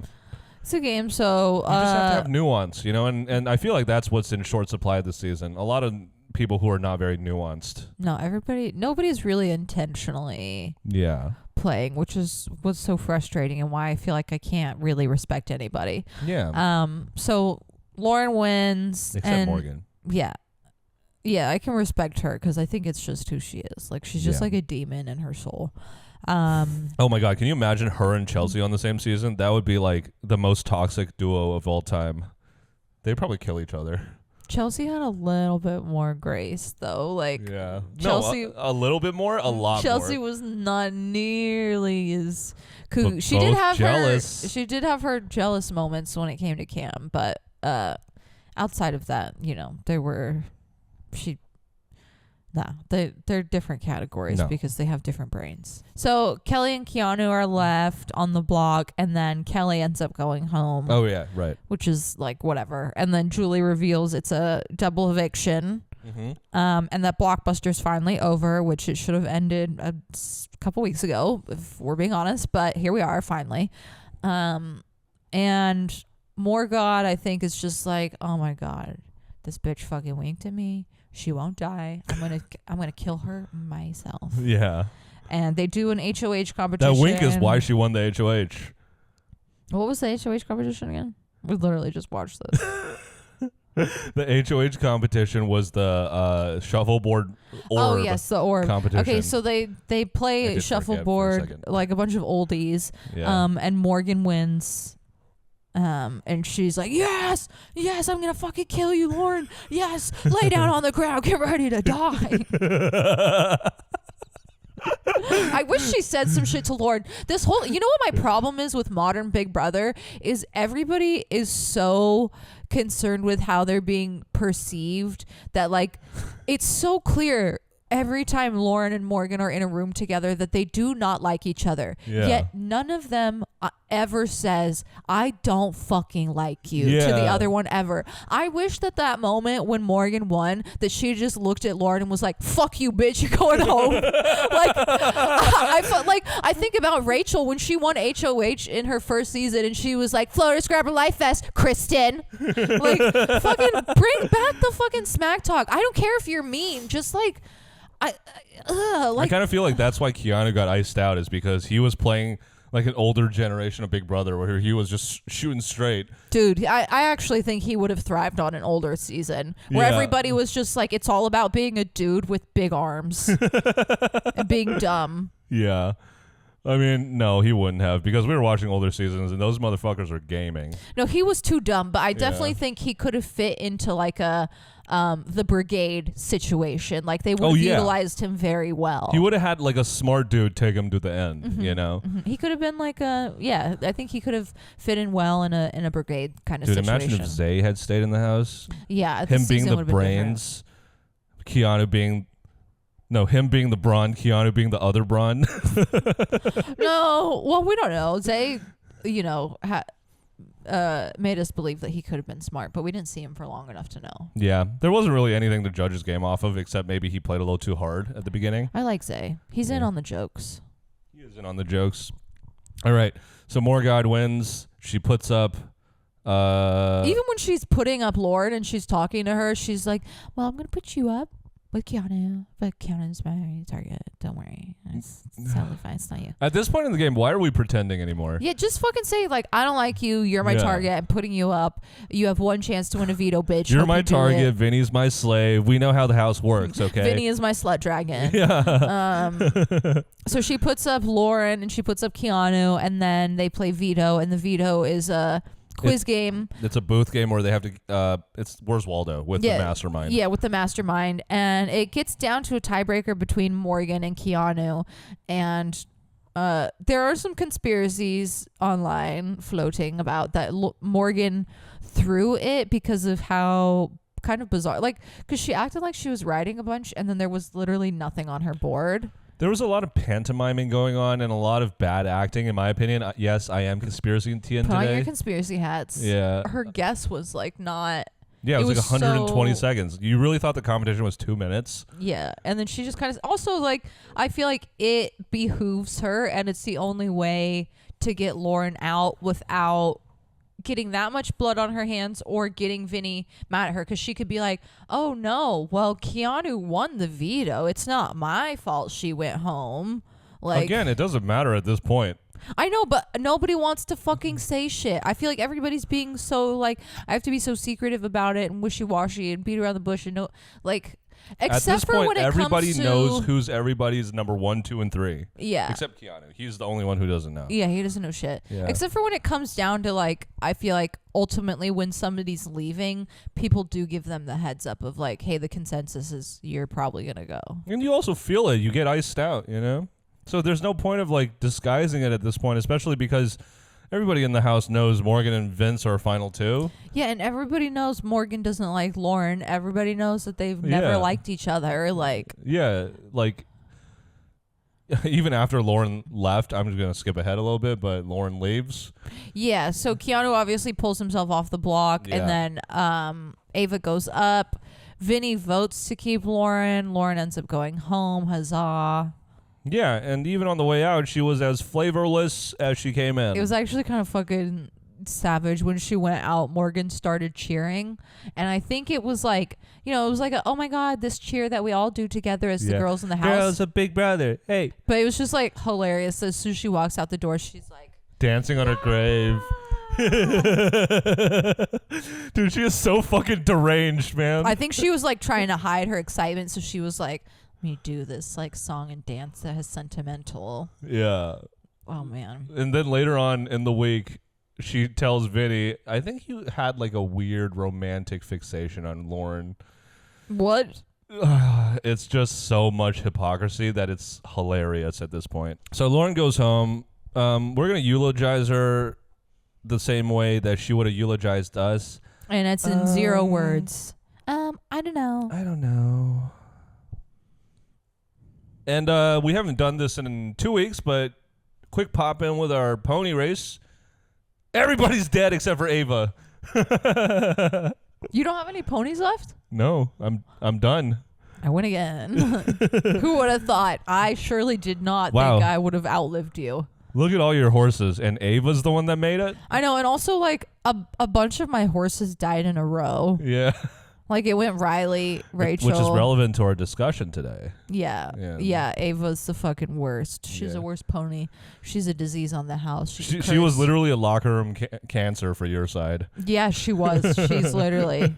A: It's a game, so...
B: you just have to have nuance, you know? And I feel like that's what's in short supply this season. A lot of people who are not very nuanced.
A: No, nobody's really intentionally playing, which is what's so frustrating and why I feel like I can't really respect anybody.
B: Yeah.
A: So Lauren wins.
B: Except Morgan.
A: Yeah. Yeah, I can respect her because I think it's just who she is. Like, she's just like a demon in her soul.
B: Oh my God, can you imagine her and Chelsea on the same season? That would be like the most toxic duo of all time. They'd probably kill each other.
A: Chelsea had a little bit more grace, though. Like,
B: Chelsea, a little bit more, a lot
A: Chelsea
B: more.
A: was not nearly as cool. She did have her jealous moments when it came to Cam, but outside of that, they're different categories because they have different brains. So Kelly and Keanu are left on the block, and then Kelly ends up going home.
B: Oh yeah, right.
A: Which is like whatever. And then Julie reveals it's a double eviction. Mm-hmm. And that Blockbuster's finally over, which it should have ended a couple weeks ago, if we're being honest. But here we are, finally. And Morgod, I think, is just like, oh my God, this bitch fucking winked at me. She won't die. I'm gonna kill her myself.
B: Yeah.
A: And they do an HOH competition.
B: That wink is why she won the HOH.
A: What was the HOH competition again? We literally just watched this.
B: The HOH competition was the shuffleboard orb.
A: Oh yes, the orb
B: competition.
A: Okay, so they play shuffleboard like a bunch of oldies.
B: Yeah.
A: And Morgan wins. And she's like, yes, I'm gonna fucking kill you, Lauren. Yes, lay down on the ground, get ready to die. I wish she said some shit to Lauren. You know what my problem is with modern Big Brother is everybody is so concerned with how they're being perceived that like it's so clear every time Lauren and Morgan are in a room together that they do not like each other. Yeah. Yet none of them ever says, I don't fucking like you to the other one ever. I wish that moment when Morgan won, that she just looked at Lauren and was like, fuck you, bitch, you're going home. I think about Rachel when she won HOH in her first season and she was like, floaters, grab her life vest, Kristen. Like, fucking bring back the fucking smack talk. I don't care if you're mean. Just like, I kind
B: of feel like that's why Keanu got iced out, is because he was playing like an older generation of Big Brother where he was just shooting straight.
A: Dude, I actually think he would have thrived on an older season where everybody was just like, it's all about being a dude with big arms and being dumb.
B: Yeah. I mean, no, he wouldn't have, because we were watching older seasons and those motherfuckers are gaming.
A: No, he was too dumb, but I definitely think he could have fit into like a the brigade situation. Like they would have utilized him very well.
B: He would have had like a smart dude take him to the end, Mm-hmm.
A: He could have been like I think he could have fit in well in a brigade kind of situation.
B: Dude, imagine if Zay had stayed in the house.
A: Yeah.
B: Him being the brains, Keanu being... No, him being the brawn, Keanu being the other brawn.
A: No, well, we don't know. Zay, made us believe that he could have been smart, but we didn't see him for long enough to know.
B: Yeah, there wasn't really anything to judge his game off of, except maybe he played a little too hard at the beginning.
A: I like Zay. He's in on the jokes.
B: He is in on the jokes. All right, so Morgod wins. She puts up...
A: Even when she's putting up Lauren and she's talking to her, she's like, well, I'm going to put you up with Keanu, but Keanu's my target. Don't worry. It's totally fine. It's not you.
B: At this point in the game, why are we pretending anymore?
A: Yeah, just fucking say, like, I don't like you. You're my target. I'm putting you up. You have one chance to win a veto, bitch.
B: You're my target. Vinny's my slave. We know how the house works, okay?
A: Vinny is my slut dragon.
B: Yeah.
A: So she puts up Lauren and she puts up Keanu, and then they play veto, and the veto is a quiz game.
B: It's a booth game where they have to it's Where's Waldo with the mastermind.
A: Yeah, with the mastermind. And it gets down to a tiebreaker between Morgan and Keanu. And there are some conspiracies online floating about that Morgan threw it because of how kind of bizarre, like, because she acted like she was writing a bunch and then there was literally nothing on her board.
B: There was a lot of pantomiming going on and a lot of bad acting, in my opinion. Yes, I am conspiracy in Tian today.
A: Put on your conspiracy hats.
B: Yeah.
A: Her guess was like not...
B: Yeah, it was like 120 seconds. You really thought the competition was 2 minutes?
A: Yeah, and then she just kind of... Also, like, I feel like it behooves her, and it's the only way to get Lauren out without getting that much blood on her hands or getting Vinny mad at her, because she could be like, oh no, well, Keanu won the veto. It's not my fault she went home. Like,
B: again, it doesn't matter at this point.
A: I know, but nobody wants to fucking say shit. I feel like everybody's being so like, I have to be so secretive about it and wishy-washy and beat around the bush and no, like, except
B: at this
A: for
B: point,
A: when it
B: everybody
A: comes to,
B: knows who's everybody's number 1, 2, and 3.
A: Yeah.
B: Except Keanu. He's the only one who doesn't know.
A: Yeah, he doesn't know shit.
B: Yeah.
A: Except for when it comes down to, like, I feel like ultimately when somebody's leaving, people do give them the heads up of like, hey, the consensus is you're probably going to go.
B: And you also feel it. You get iced out, you know? So there's no point of like disguising it at this point, especially because everybody in the house knows Morgan and Vince are final 2.
A: Yeah, and everybody knows Morgan doesn't like Lauren. Everybody knows that they've never liked each other. Like,
B: yeah, like even after Lauren left, I'm just gonna skip ahead a little bit, but Lauren leaves.
A: Yeah, so Keanu obviously pulls himself off the block, and then Ava goes up. Vinny votes to keep Lauren. Lauren ends up going home. Huzzah.
B: Yeah, and even on the way out, she was as flavorless as she came in.
A: It was actually kind of fucking savage when she went out. Morgan started cheering, and I think it was like, you know, it was like oh my god, this cheer that we all do together as the girls in the house.
B: Girls a big brother. Hey.
A: But it was just like hilarious. As soon as she walks out the door, she's like
B: dancing on her grave. Dude, she is so fucking deranged, man.
A: I think she was like trying to hide her excitement, so she was like, me do this like song and dance that is sentimental.
B: Yeah.
A: Oh man.
B: And then later on in the week, she tells Vinny, I think you had like a weird romantic fixation on Lauren.
A: What?
B: It's just so much hypocrisy that it's hilarious at this point. So Lauren goes home. We're going to eulogize her the same way that she would have eulogized us.
A: And it's in 0 words. I don't know.
B: I don't know. And we haven't done this in 2 weeks, but quick pop in with our pony race. Everybody's dead except for Ava.
A: You don't have any ponies left?
B: No, I'm done.
A: I win again. Who would have thought? I surely did not think I would have outlived you.
B: Look at all your horses, and Ava's the one that made it?
A: I know, and also like a bunch of my horses died in a row.
B: Yeah.
A: Like it went Riley, Rachel.
B: Which is relevant to our discussion today.
A: Yeah. Ava's the fucking worst. She's the worst pony. She's a disease on the house.
B: She was literally a locker room cancer for your side.
A: Yeah, she was. She's literally.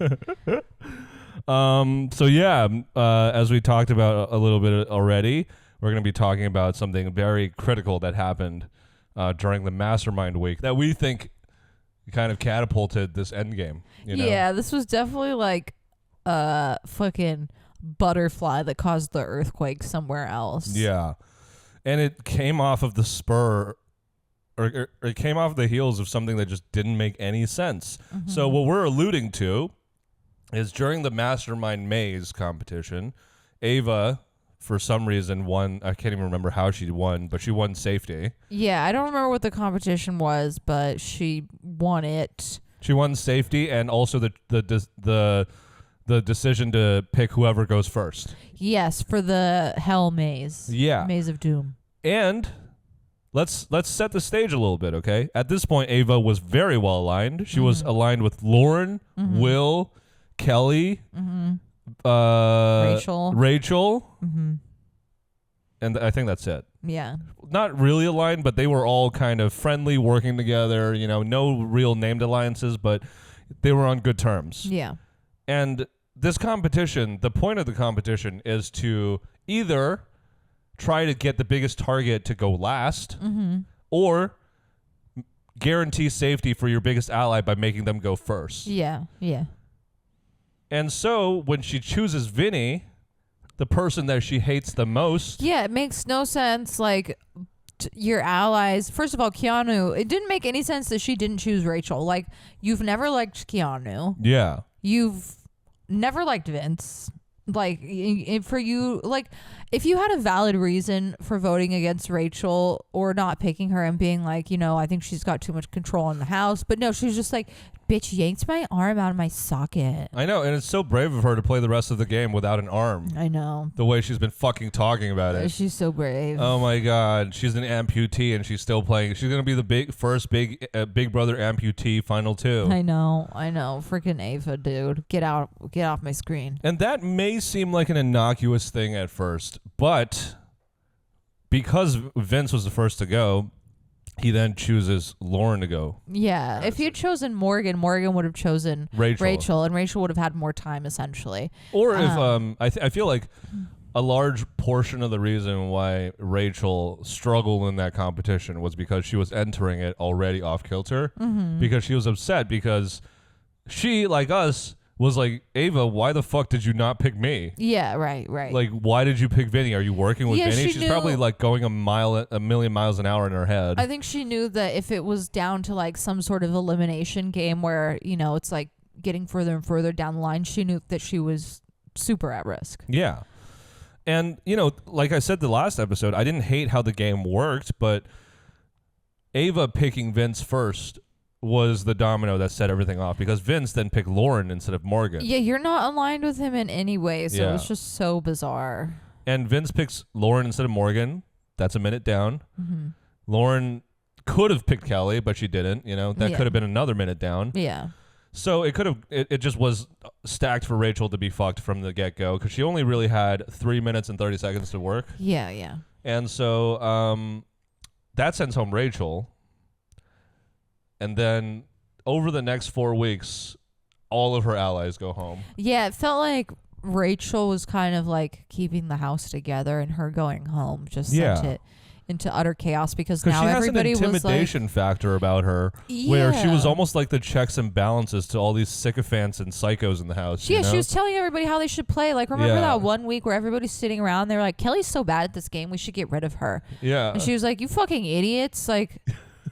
B: So yeah, as we talked about a little bit already, we're going to be talking about something very critical that happened during the Mastermind week that we think kind of catapulted this endgame. You know?
A: Yeah, this was definitely like a fucking butterfly that caused the earthquake somewhere else.
B: Yeah. And it came off of the spur, or it came off the heels of something that just didn't make any sense. Mm-hmm. So what we're alluding to is during the Mastermind Maze competition, Ava, for some reason, won. I can't even remember how she won, but she won safety.
A: Yeah, I don't remember what the competition was, but she won it.
B: She won safety and also the decision to pick whoever goes first.
A: Yes, for the Hell Maze.
B: Yeah.
A: Maze of Doom.
B: And let's set the stage a little bit, okay? At this point, Ava was very well aligned. She was aligned with Lauren, Will, Kelly, Rachel. And I think that's it.
A: Yeah.
B: Not really aligned, but they were all kind of friendly, working together, you know, no real named alliances, but they were on good terms.
A: Yeah.
B: And this competition, the point of the competition is to either try to get the biggest target to go last or guarantee safety for your biggest ally by making them go first.
A: Yeah. Yeah. And
B: so when she chooses Vinny, the person that she hates the most.
A: Yeah, it makes no sense. Like, your allies. First of all, Keanu, it didn't make any sense that she didn't choose Rachel. Like, you've never liked Keanu.
B: Yeah.
A: You've never liked Vince. Like, for you, like, if you had a valid reason for voting against Rachel or not picking her and being like, you know, I think she's got too much control in the house. But no, she's just like, bitch yanked my arm out of my socket.
B: I know, and it's so brave of her to play the rest of the game without an arm.
A: I know.
B: The way she's been fucking talking about it.
A: She's so brave.
B: Oh my God, she's an amputee and she's still playing. She's gonna be the first big brother amputee final 2.
A: I know. Freaking Ava, dude, get off my screen.
B: And that may seem like an innocuous thing at first, but because Vince was the first to go, he then chooses Lauren to go.
A: Yeah. If he had chosen Morgan would have chosen Rachel, and Rachel would have had more time, essentially.
B: Or if I feel like a large portion of the reason why Rachel struggled in that competition was because she was entering it already off kilter, because she was upset because she, like us, was like, Ava, why the fuck did you not pick me?
A: Yeah, right.
B: Like, why did you pick Vinny? Are you working with Vinny? She's probably like going a million miles an hour in her head.
A: I think she knew that if it was down to like some sort of elimination game where, it's like getting further and further down the line, she knew that she was super at risk.
B: Yeah. And, like I said the last episode, I didn't hate how the game worked, but Ava picking Vince first was the domino that set everything off, because Vince then picked Lauren instead of Morgan.
A: Yeah, you're not aligned with him in any way, so it's just so bizarre.
B: And Vince picks Lauren instead of Morgan. That's a minute down. Lauren could have picked Kelly, but she didn't. That could have been another minute down.
A: Yeah.
B: So it could have. It just was stacked for Rachel to be fucked from the get-go, because she only really had 3 minutes and 30 seconds to work.
A: Yeah.
B: And so that sends home Rachel. And then over the next 4 weeks, all of her allies go home.
A: Yeah, it felt like Rachel was kind of like keeping the house together, and her going home just sent it into utter chaos, because now everybody was like...
B: she has an intimidation factor about her, where she was almost like the checks and balances to all these sycophants and psychos in the house.
A: Yeah, she was telling everybody how they should play. Like, remember that one week where everybody's sitting around, they were like, Kelly's so bad at this game, we should get rid of her.
B: Yeah.
A: And she was like, you fucking idiots. Like...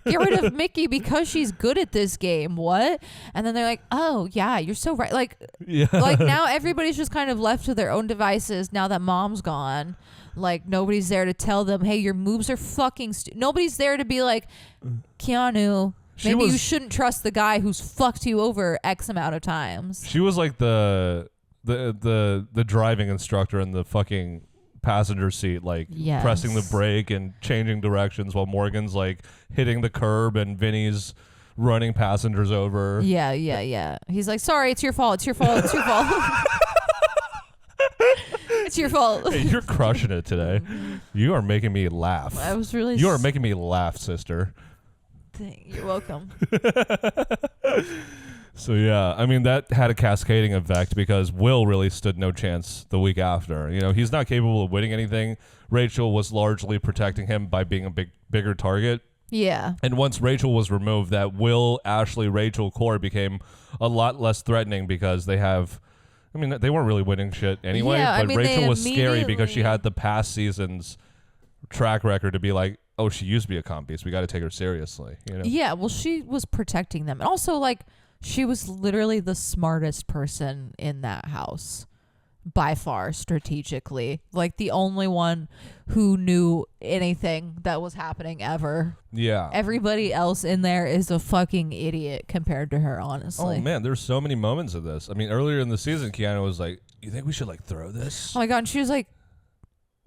A: get rid of Mickey because she's good at this game. What? And then they're like, oh, yeah, you're so right. Like, like now everybody's just kind of left to their own devices now that mom's gone. Like, nobody's there to tell them, hey, your moves are fucking nobody's there to be like, Keanu, maybe you shouldn't trust the guy who's fucked you over X amount of times.
B: She was like the driving instructor in the fucking passenger seat, like pressing the brake and changing directions while Morgan's like hitting the curb and Vinny's running passengers over.
A: Yeah. He's like, sorry, it's your fault. It's your fault. It's your fault.
B: Hey, you're crushing it today. You are making me laugh.
A: I was really...
B: You are making me laugh, sister.
A: You're welcome.
B: So, yeah, I mean, that had a cascading effect, because Will really stood no chance the week after. He's not capable of winning anything. Rachel was largely protecting him by being a bigger target.
A: Yeah.
B: And once Rachel was removed, that Will, Ashley, Rachel core became a lot less threatening, because they weren't really winning shit anyway.
A: Yeah,
B: but Rachel was scary because she had the past season's track record to be like, oh, she used to be a comp beast. We got to take her seriously.
A: Yeah, well, she was protecting them. And also, like, she was literally the smartest person in that house by far, strategically. Like, the only one who knew anything that was happening ever.
B: Yeah.
A: Everybody else in there is a fucking idiot compared to her, honestly.
B: Oh, man, there's so many moments of this. I mean, earlier in the season, Keanu was like, you think we should, like, throw this?
A: Oh, my God. And she was like,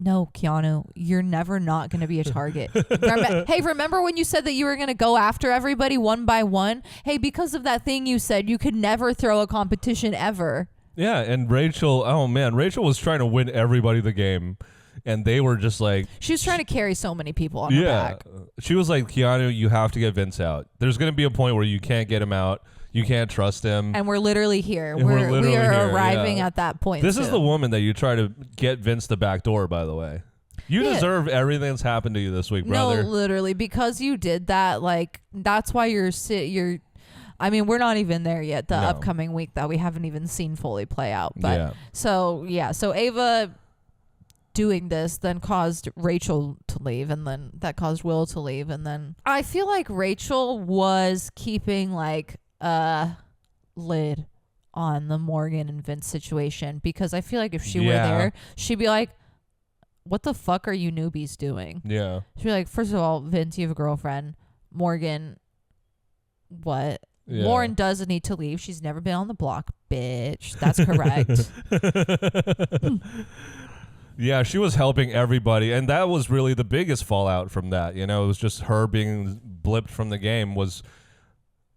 A: no, Keanu, you're never not going to be a target. Hey, remember when you said that you were going to go after everybody one by one? Hey, because of that thing you said, you could never throw a competition ever. Yeah,
B: and Rachel was trying to win everybody the game, and they were just like...
A: She was trying to carry so many people on her back.
B: She was like, Keanu, you have to get Vince out. There's going to be a point where you can't get him out. You can't trust him.
A: And we're literally here. We are arriving at that point.
B: This is the woman that you try to get Vince the back door, by the way. You deserve everything that's happened to you this week, brother.
A: No, literally. Because you did that, like, that's why you're... I mean, we're not even there yet. The upcoming week that we haven't even seen fully play out. But So Ava doing this then caused Rachel to leave, and then that caused Will to leave. And then I feel like Rachel was keeping, like, lid on the Morgan and Vince situation, because I feel like if she were there, she'd be like, what the fuck are you newbies doing?
B: Yeah.
A: She'd be like, first of all, Vince, you have a girlfriend. Morgan, what?
B: Yeah.
A: Lauren does need to leave. She's never been on the block, bitch. That's correct.
B: Yeah, she was helping everybody, and that was really the biggest fallout from that. You know, it was just her being blipped from the game.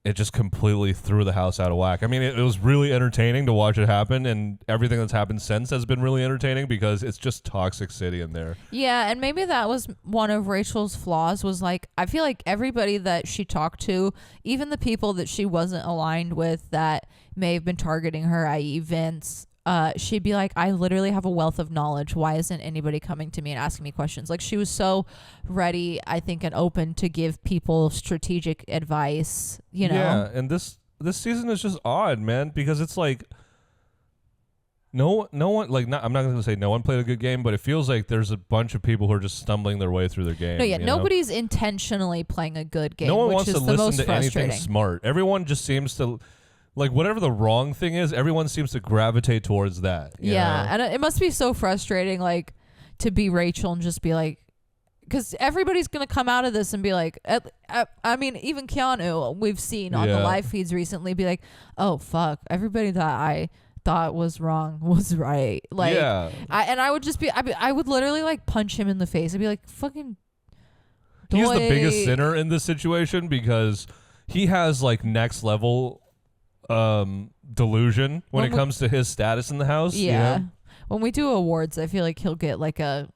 B: It just completely threw the house out of whack. I mean, it was really entertaining to watch it happen, and everything that's happened since has been really entertaining because it's just toxic city in there.
A: Yeah, and maybe that was one of Rachel's flaws was like, I feel like everybody that she talked to, even the people that she wasn't aligned with that may have been targeting her, i.e. Vince, she'd be like, I literally have a wealth of knowledge. Why isn't anybody coming to me and asking me questions? Like, she was so ready, I think, and open to give people strategic advice, you know?
B: Yeah, and this season is just odd, man, because it's like no one, like, I'm not going to say no one played a good game, but it feels like there's a bunch of people who are just stumbling their way through their game.
A: No, yeah, nobody's intentionally playing a good game.
B: No one
A: which
B: wants
A: is
B: to
A: the
B: listen
A: most
B: to anything smart. Everyone just seems to, like, whatever the wrong thing is, everyone seems to gravitate towards that. You know?
A: And it must be so frustrating, like, to be Rachel and just be like, because everybody's going to come out of this and be like, I mean, even Keanu, we've seen on the live feeds recently, be like, oh, fuck, everybody that I thought was wrong was right. Like, I would just be, I would literally, like, punch him in the face. I'd be like, fucking
B: He's the biggest sinner in this situation because he has, like, next level delusion when it comes to his status in the house.
A: Yeah.
B: You know?
A: When we do awards, I feel like he'll get like a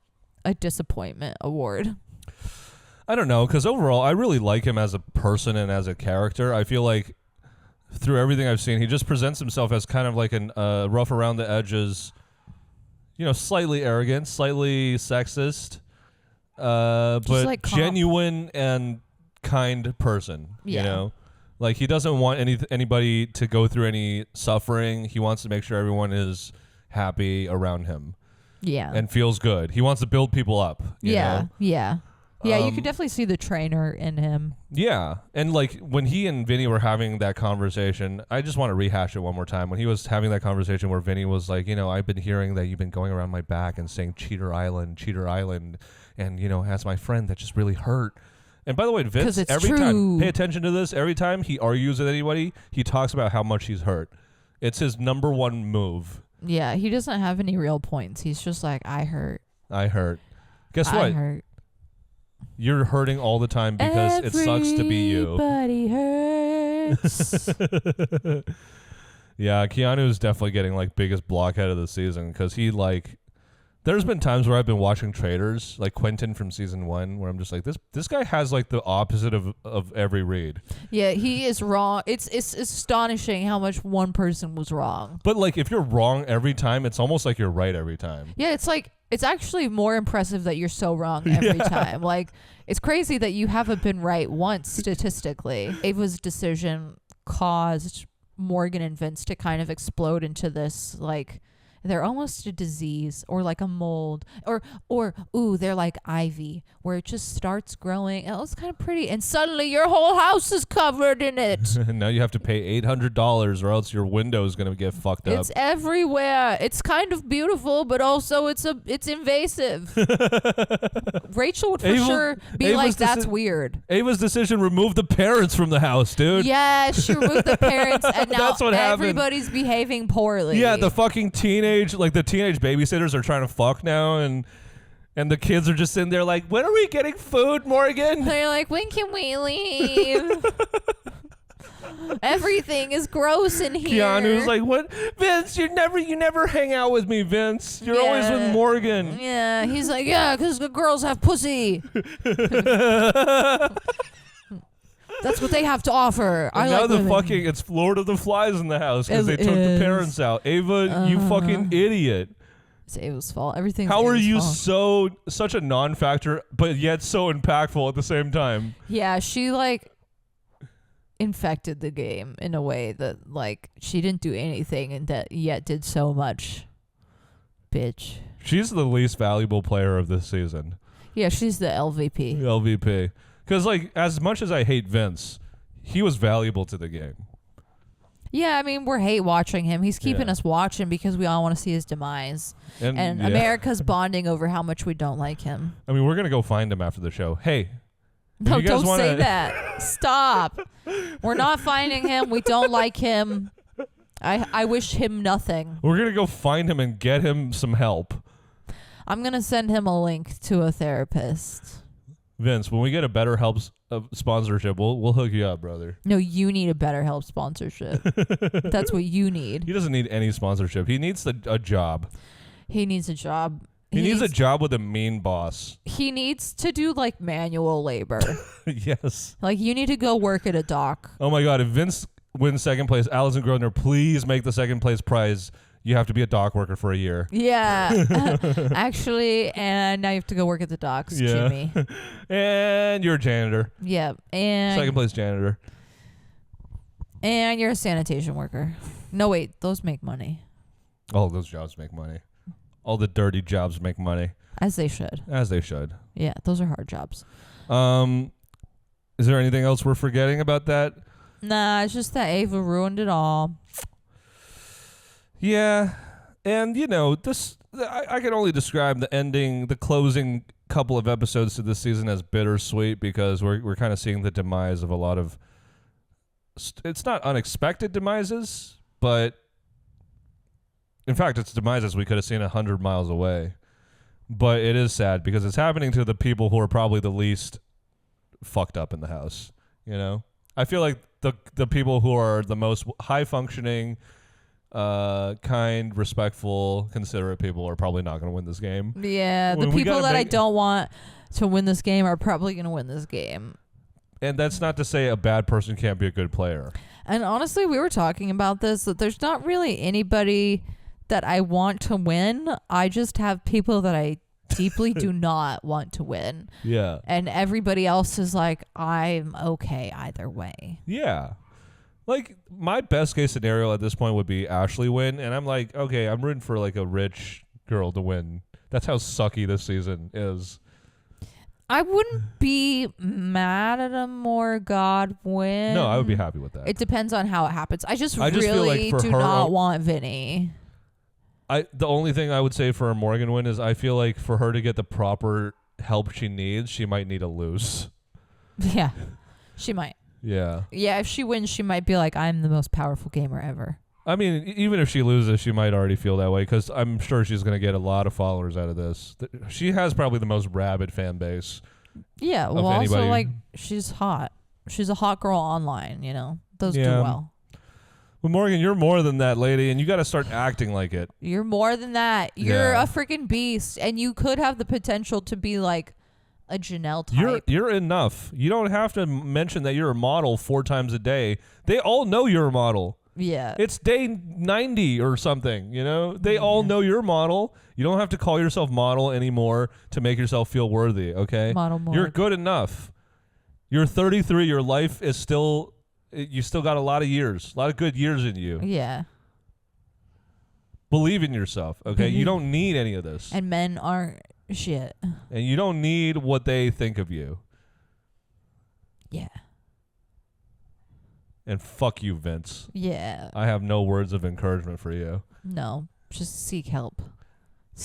A: disappointment award.
B: I don't know, because overall, I really like him as a person and as a character. I feel like through everything I've seen, he just presents himself as kind of like an rough around the edges, you know, slightly arrogant, slightly sexist, but like genuine and kind person.
A: Yeah.
B: You know? Like, he doesn't want anybody to go through any suffering. He wants to make sure everyone is happy around him.
A: Yeah.
B: And feels good. He wants to build people up. You know?
A: Yeah. Yeah, you could definitely see the trainer in him.
B: Yeah. And, like, when he and Vinny were having that conversation, I just want to rehash it one more time. When he was having that conversation where Vinny was like, you know, I've been hearing that you've been going around my back and saying Cheater Island. And, you know, as my friend, that just really hurt. And by the way, Vince, every time, pay attention to this, every time he argues with anybody, he talks about how much he's hurt. It's his number one move.
A: Yeah, he doesn't have any real points. He's just like, I hurt.
B: Guess what?
A: I hurt.
B: You're hurting all the time because it sucks to be you.
A: Everybody hurts.
B: Yeah, Keanu's definitely getting, like, biggest blockhead of the season because he, like... There's been times where I've been watching Traitors, like Quentin from season 1, where I'm just like, this guy has, like, the opposite of every read. Yeah,
A: he is wrong. It's astonishing how much one person was wrong.
B: But, like, if you're wrong every time, it's almost like you're right every time.
A: Yeah, it's like, it's actually more impressive that you're so wrong every time. Like, it's crazy that you haven't been right once statistically. Ava's decision caused Morgan and Vince to kind of explode into this, like... They're almost a disease or like a mold or they're like ivy where it just starts growing. It was kind of pretty. And suddenly your whole house is covered in it.
B: Now you have to pay $800 or else your window is going to get fucked up.
A: It's everywhere. It's kind of beautiful, but also it's invasive. Rachel would for sure be Ava's like, that's weird.
B: Ava's decision removed the parents from the house, dude.
A: Yeah, she removed the parents and now that's what everybody's behaving poorly.
B: Yeah, the fucking teenage babysitters are trying to fuck now, and the kids are just sitting there like, when are we getting food, Morgan?
A: They're like, when can we leave? Everything is gross in here.
B: Keanu's like, what? Vince, you never hang out with me, Vince. You're always with Morgan.
A: Yeah, he's like, yeah, because the girls have pussy. That's what they have to offer.
B: And now it's Lord of the Flies in the house because they took the parents out. Ava, you fucking idiot.
A: It's Ava's fault. Everything's
B: How are
A: Ava's
B: you
A: fault.
B: such a non-factor, but yet so impactful at the same time?
A: Yeah, she like infected the game in a way that like she didn't do anything and that yet did so much. Bitch.
B: She's the least valuable player of this season.
A: Yeah, she's the LVP.
B: Because, like, as much as I hate Vince, he was valuable to the game.
A: Yeah, I mean, we're hate watching him. He's keeping us watching because we all want to see his demise. And America's bonding over how much we don't like him.
B: I mean, we're going to go find him after the show. Hey,
A: No, don't say that. Stop. We're not finding him. We don't like him. I wish him nothing.
B: We're going to go find him and get him some help.
A: I'm going to send him a link to a therapist.
B: Vince, when we get a BetterHelp sponsorship, we'll hook you up, brother.
A: No, you need a BetterHelp sponsorship. That's what you need.
B: He doesn't need any sponsorship. He needs a job.
A: He needs a job.
B: He needs a job with a mean boss.
A: He needs to do like manual labor.
B: Yes.
A: Like you need to go work at a dock.
B: Oh my God. If Vince wins second place, Allison Grodner, please make the second place prize. You have to be a dock worker for a year.
A: Yeah. Actually, and now you have to go work at the docks, Jimmy.
B: And you're a janitor.
A: Yeah. And
B: second place janitor.
A: And you're a sanitation worker. No, wait. Those make money.
B: All those jobs make money. All the dirty jobs make money.
A: As they should.
B: As they should.
A: Yeah, those are hard jobs.
B: Is there anything else we're forgetting about that?
A: Nah, it's just that Ava ruined it all.
B: Yeah, and this I can only describe the ending, the closing couple of episodes to this season as bittersweet because we're kind of seeing the demise of a lot of. It's not unexpected demises, but in fact, it's demises we could have seen 100 miles away. But it is sad because it's happening to the people who are probably the least fucked up in the house. I feel like the people who are the most high functioning. Kind, respectful, considerate people are probably not going to win this game.
A: Yeah, the people that I don't want to win this game are probably going to win this game.
B: And that's not to say a bad person can't be a good player.
A: And honestly, we were talking about this, that there's not really anybody that I want to win. I just have people that I deeply do not want to win.
B: Yeah.
A: And everybody else is like, I'm okay either way.
B: Yeah. Like, my best case scenario at this point would be Ashley win, and I'm like, okay, I'm rooting for, like, a rich girl to win. That's how sucky this season is.
A: I wouldn't be mad at a Morgard win.
B: No, I would be happy with that.
A: It depends on how it happens. I just
B: really
A: feel like do not want Vinny.
B: The only thing I would say for a Morgan win is I feel like for her to get the proper help she needs, she might need to lose.
A: Yeah, she might.
B: Yeah.
A: Yeah, if she wins, she might be like, I'm the most powerful gamer ever.
B: I mean, even if she loses, she might already feel that way because I'm sure she's going to get a lot of followers out of this. She has probably the most rabid fan base.
A: Yeah, well, also, like, she's hot. She's a hot girl online, Those do well.
B: Well, Morgan, you're more than that, lady, and you got to start acting like it.
A: You're more than that. You're a freaking beast, and you could have the potential to be, like, a Janelle type.
B: You're enough. You don't have to mention that you're a model 4 times a day. They all know you're a model.
A: Yeah.
B: It's day 90 or something, They all know you're a model. You don't have to call yourself model anymore to make yourself feel worthy, okay?
A: Model more.
B: You're good enough. You're 33. Your life is still... You still got a lot of years. A lot of good years in you.
A: Yeah.
B: Believe in yourself, okay? You don't need any of this.
A: And men aren't shit.
B: And you don't need what they think of you.
A: Yeah.
B: And fuck you, Vince.
A: Yeah.
B: I have no words of encouragement for you.
A: No, just seek help.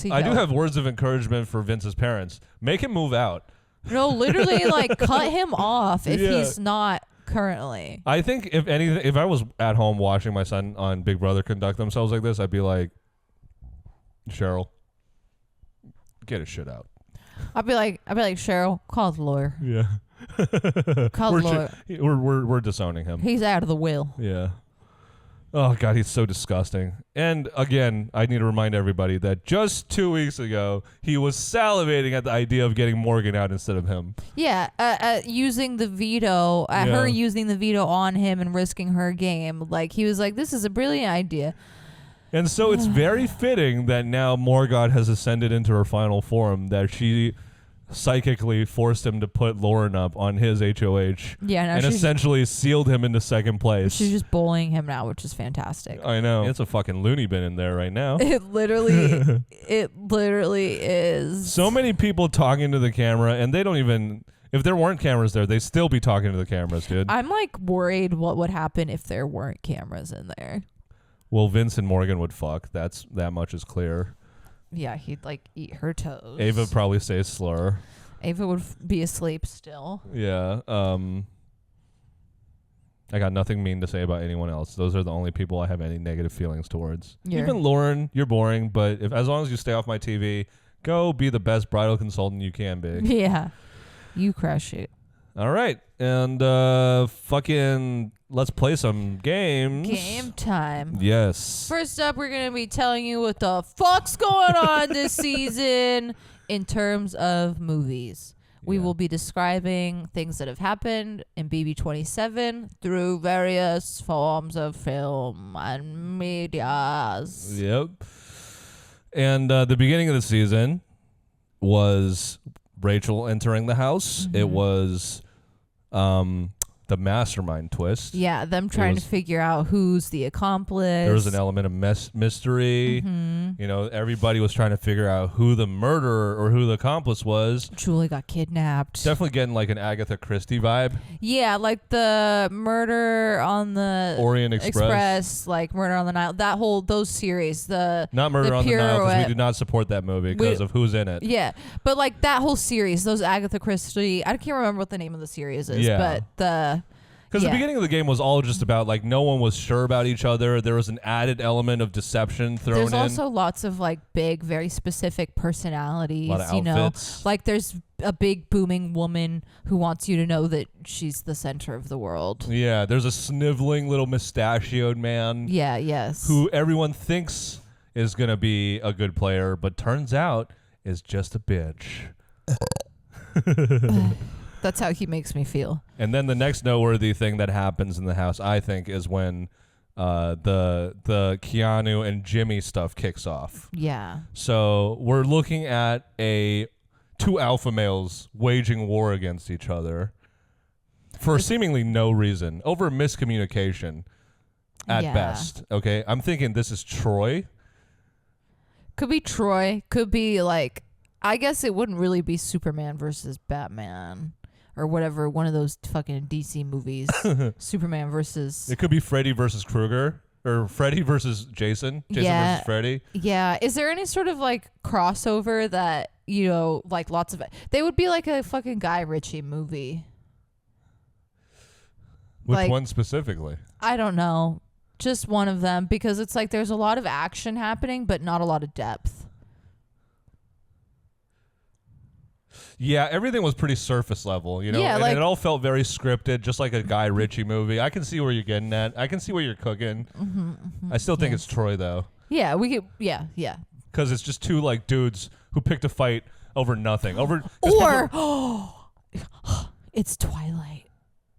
B: I do have words of encouragement for Vince's parents. Make him move out.
A: No, literally, like, cut him off if he's not currently.
B: I think if I was at home watching my son on Big Brother conduct themselves like this, I'd be like, Cheryl, get his shit out.
A: I'd be like, Cheryl, call the lawyer.
B: Yeah.
A: Call the lawyer.
B: We're disowning him.
A: He's out of the will.
B: Yeah. Oh, God, he's so disgusting. And, again, I need to remind everybody that just 2 weeks ago, he was salivating at the idea of getting Morgan out instead of him.
A: Yeah, using the veto, her using the veto on him and risking her game. Like, he was like, this is a brilliant idea.
B: And so it's very fitting that now Morgard has ascended into her final form, that she psychically forced him to put Lauren up on his HOH and essentially sealed him into second place.
A: She's just bullying him now, which is fantastic.
B: I know. It's a fucking loony bin in there right now.
A: It literally is.
B: So many people talking to the camera, and they don't even... If there weren't cameras there, they'd still be talking to the cameras, dude.
A: I'm, like, worried what would happen if there weren't cameras in there.
B: Well, Vince and Morgan would fuck. That much is clear.
A: Yeah, he'd, like, eat her toes.
B: Ava probably say slur.
A: Ava would be asleep still.
B: Yeah. I got nothing mean to say about anyone else. Those are the only people I have any negative feelings towards. Even Lauren, you're boring, but as long as you stay off my TV, go be the best bridal consultant you can be.
A: Yeah. You crush it.
B: All right. And fucking let's play some games.
A: Game time.
B: Yes.
A: First up, we're going to be telling you what the fuck's going on this season in terms of movies. We will be describing things that have happened in BB27 through various forms of film and medias.
B: Yep. And the beginning of the season was Rachel entering the house. Mm-hmm. It was the mastermind twist.
A: Yeah, them trying to figure out who's the accomplice.
B: There was an element of mystery.
A: Mm-hmm.
B: You know, everybody was trying to figure out who the murderer or who the accomplice was.
A: Julie got kidnapped.
B: Definitely getting like an Agatha Christie vibe.
A: Yeah, like the murder on the
B: Orient Express,
A: like Murder on the Nile. Those series. Not
B: Murder on the Nile, because we do not support that movie because of who's in it.
A: Yeah, but like that whole series, those Agatha Christie. I can't remember what the name of the series is, but because
B: the beginning of the game was all just about like no one was sure about each other. There was an added element of deception thrown in.
A: There's also lots of like big, very specific personalities.
B: A lot of outfits.
A: Like there's a big booming woman who wants you to know that she's the center of the world.
B: Yeah, there's a sniveling little mustachioed man.
A: Yeah, yes.
B: Who everyone thinks is gonna be a good player, but turns out is just a bitch.
A: That's how he makes me feel.
B: And then the next noteworthy thing that happens in the house, I think, is when the Keanu and Jimmy stuff kicks off.
A: Yeah.
B: So we're looking at two alpha males waging war against each other for seemingly no reason, over miscommunication at best. Okay, I'm thinking this is Troy.
A: Could be Troy. Could be like, I guess it wouldn't really be Superman versus Batman. Or whatever, one of those fucking DC movies. Superman versus...
B: It could be Freddy versus Krueger. Or Freddy versus Jason. Jason versus Freddy.
A: Yeah. Is there any sort of like crossover that, you know, like lots of... They would be like a fucking Guy Ritchie movie.
B: Which one specifically?
A: I don't know. Just one of them. Because it's like there's a lot of action happening, but not a lot of depth.
B: Yeah, everything was pretty surface level, you know?
A: Yeah,
B: and it all felt very scripted, just like a Guy Ritchie movie. I can see where you're getting at. I can see where you're cooking.
A: Mm-hmm, mm-hmm.
B: I still think it's Troy, though.
A: Yeah, we could... Yeah.
B: Because it's just two, like, dudes who picked a fight over nothing.
A: It's Twilight.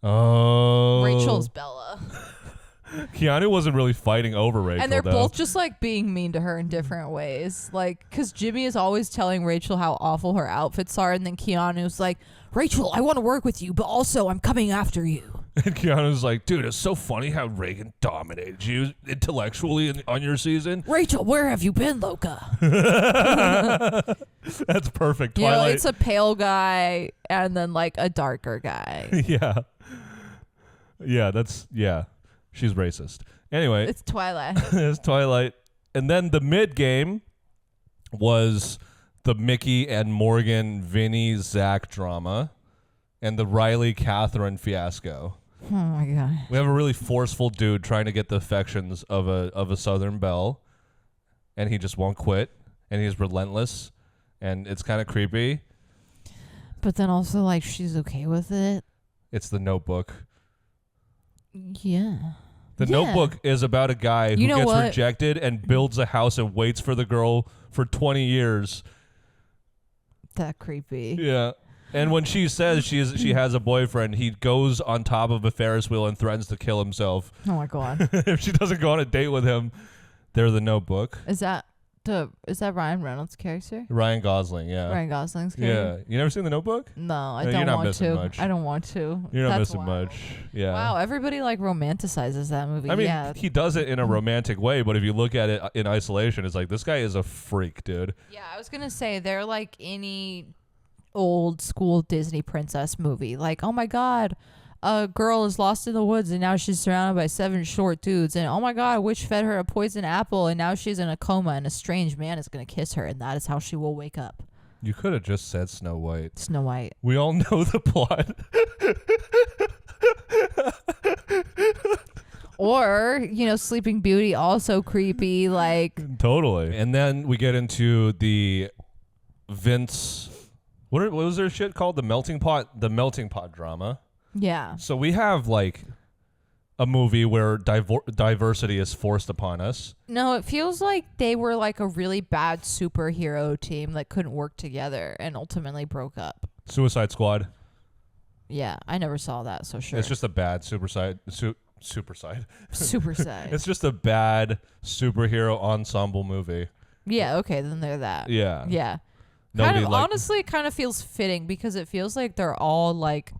B: Oh.
A: Rachel's Bella.
B: Keanu wasn't really fighting over Rachel,
A: and they're both just like being mean to her in different ways. Like, because Jimmy is always telling Rachel how awful her outfits are, and then Keanu's like, Rachel, I want to work with you, but also I'm coming after you.
B: And Keanu's like, dude, it's so funny how Reagan dominated you intellectually on your season.
A: Rachel, where have you been, Loca?
B: That's perfect.
A: You know,
B: Twilight.
A: it's a pale guy and then like a darker guy.
B: Yeah. She's racist. Anyway.
A: It's Twilight.
B: It's Twilight. And then the mid game was the Mickey and Morgan, Vinny, Zach drama and the Riley, Catherine fiasco.
A: Oh my God.
B: We have a really forceful dude trying to get the affections of a Southern belle, and he just won't quit, and he's relentless, and it's kind of creepy.
A: But then also, like, she's okay with it.
B: It's The Notebook.
A: Yeah.
B: The Notebook is about a guy who gets rejected and builds a house and waits for the girl for 20 years.
A: That creepy.
B: Yeah. And when she says she has a boyfriend, he goes on top of a Ferris wheel and threatens to kill himself.
A: Oh my God.
B: If she doesn't go on a date with him, they're The Notebook.
A: Is that Ryan Reynolds' character?
B: Ryan Gosling, yeah.
A: Ryan Gosling's character?
B: Yeah. You never seen The Notebook?
A: No, I
B: You're
A: don't
B: not
A: want
B: missing
A: to.
B: much.
A: I don't want to.
B: You're not missing
A: wild.
B: much. Yeah.
A: Wow, everybody like romanticizes that movie.
B: I mean, he does it in a romantic way, but if you look at it in isolation, it's like, this guy is a freak, dude.
A: Yeah, I was going to say, they're like any old school Disney princess movie. Like, oh my God, a girl is lost in the woods and now she's surrounded by 7 short dudes, and oh my God, a witch fed her a poison apple and now she's in a coma and a strange man is going to kiss her and that is how she will wake up.
B: You could have just said Snow White.
A: Snow White.
B: We all know the plot.
A: Or, Sleeping Beauty, also creepy, like.
B: Totally. And then we get into the Vince. What was their shit called? The melting pot drama.
A: Yeah.
B: So we have like a movie where diversity is forced upon us.
A: No, it feels like they were like a really bad superhero team that couldn't work together and ultimately broke up.
B: Suicide Squad.
A: Yeah, I never saw that, so sure.
B: It's just a bad Superside. It's just a bad superhero ensemble movie.
A: Yeah, okay, then they're that.
B: Yeah.
A: Yeah. Honestly, it kind of feels fitting because it feels like they're all like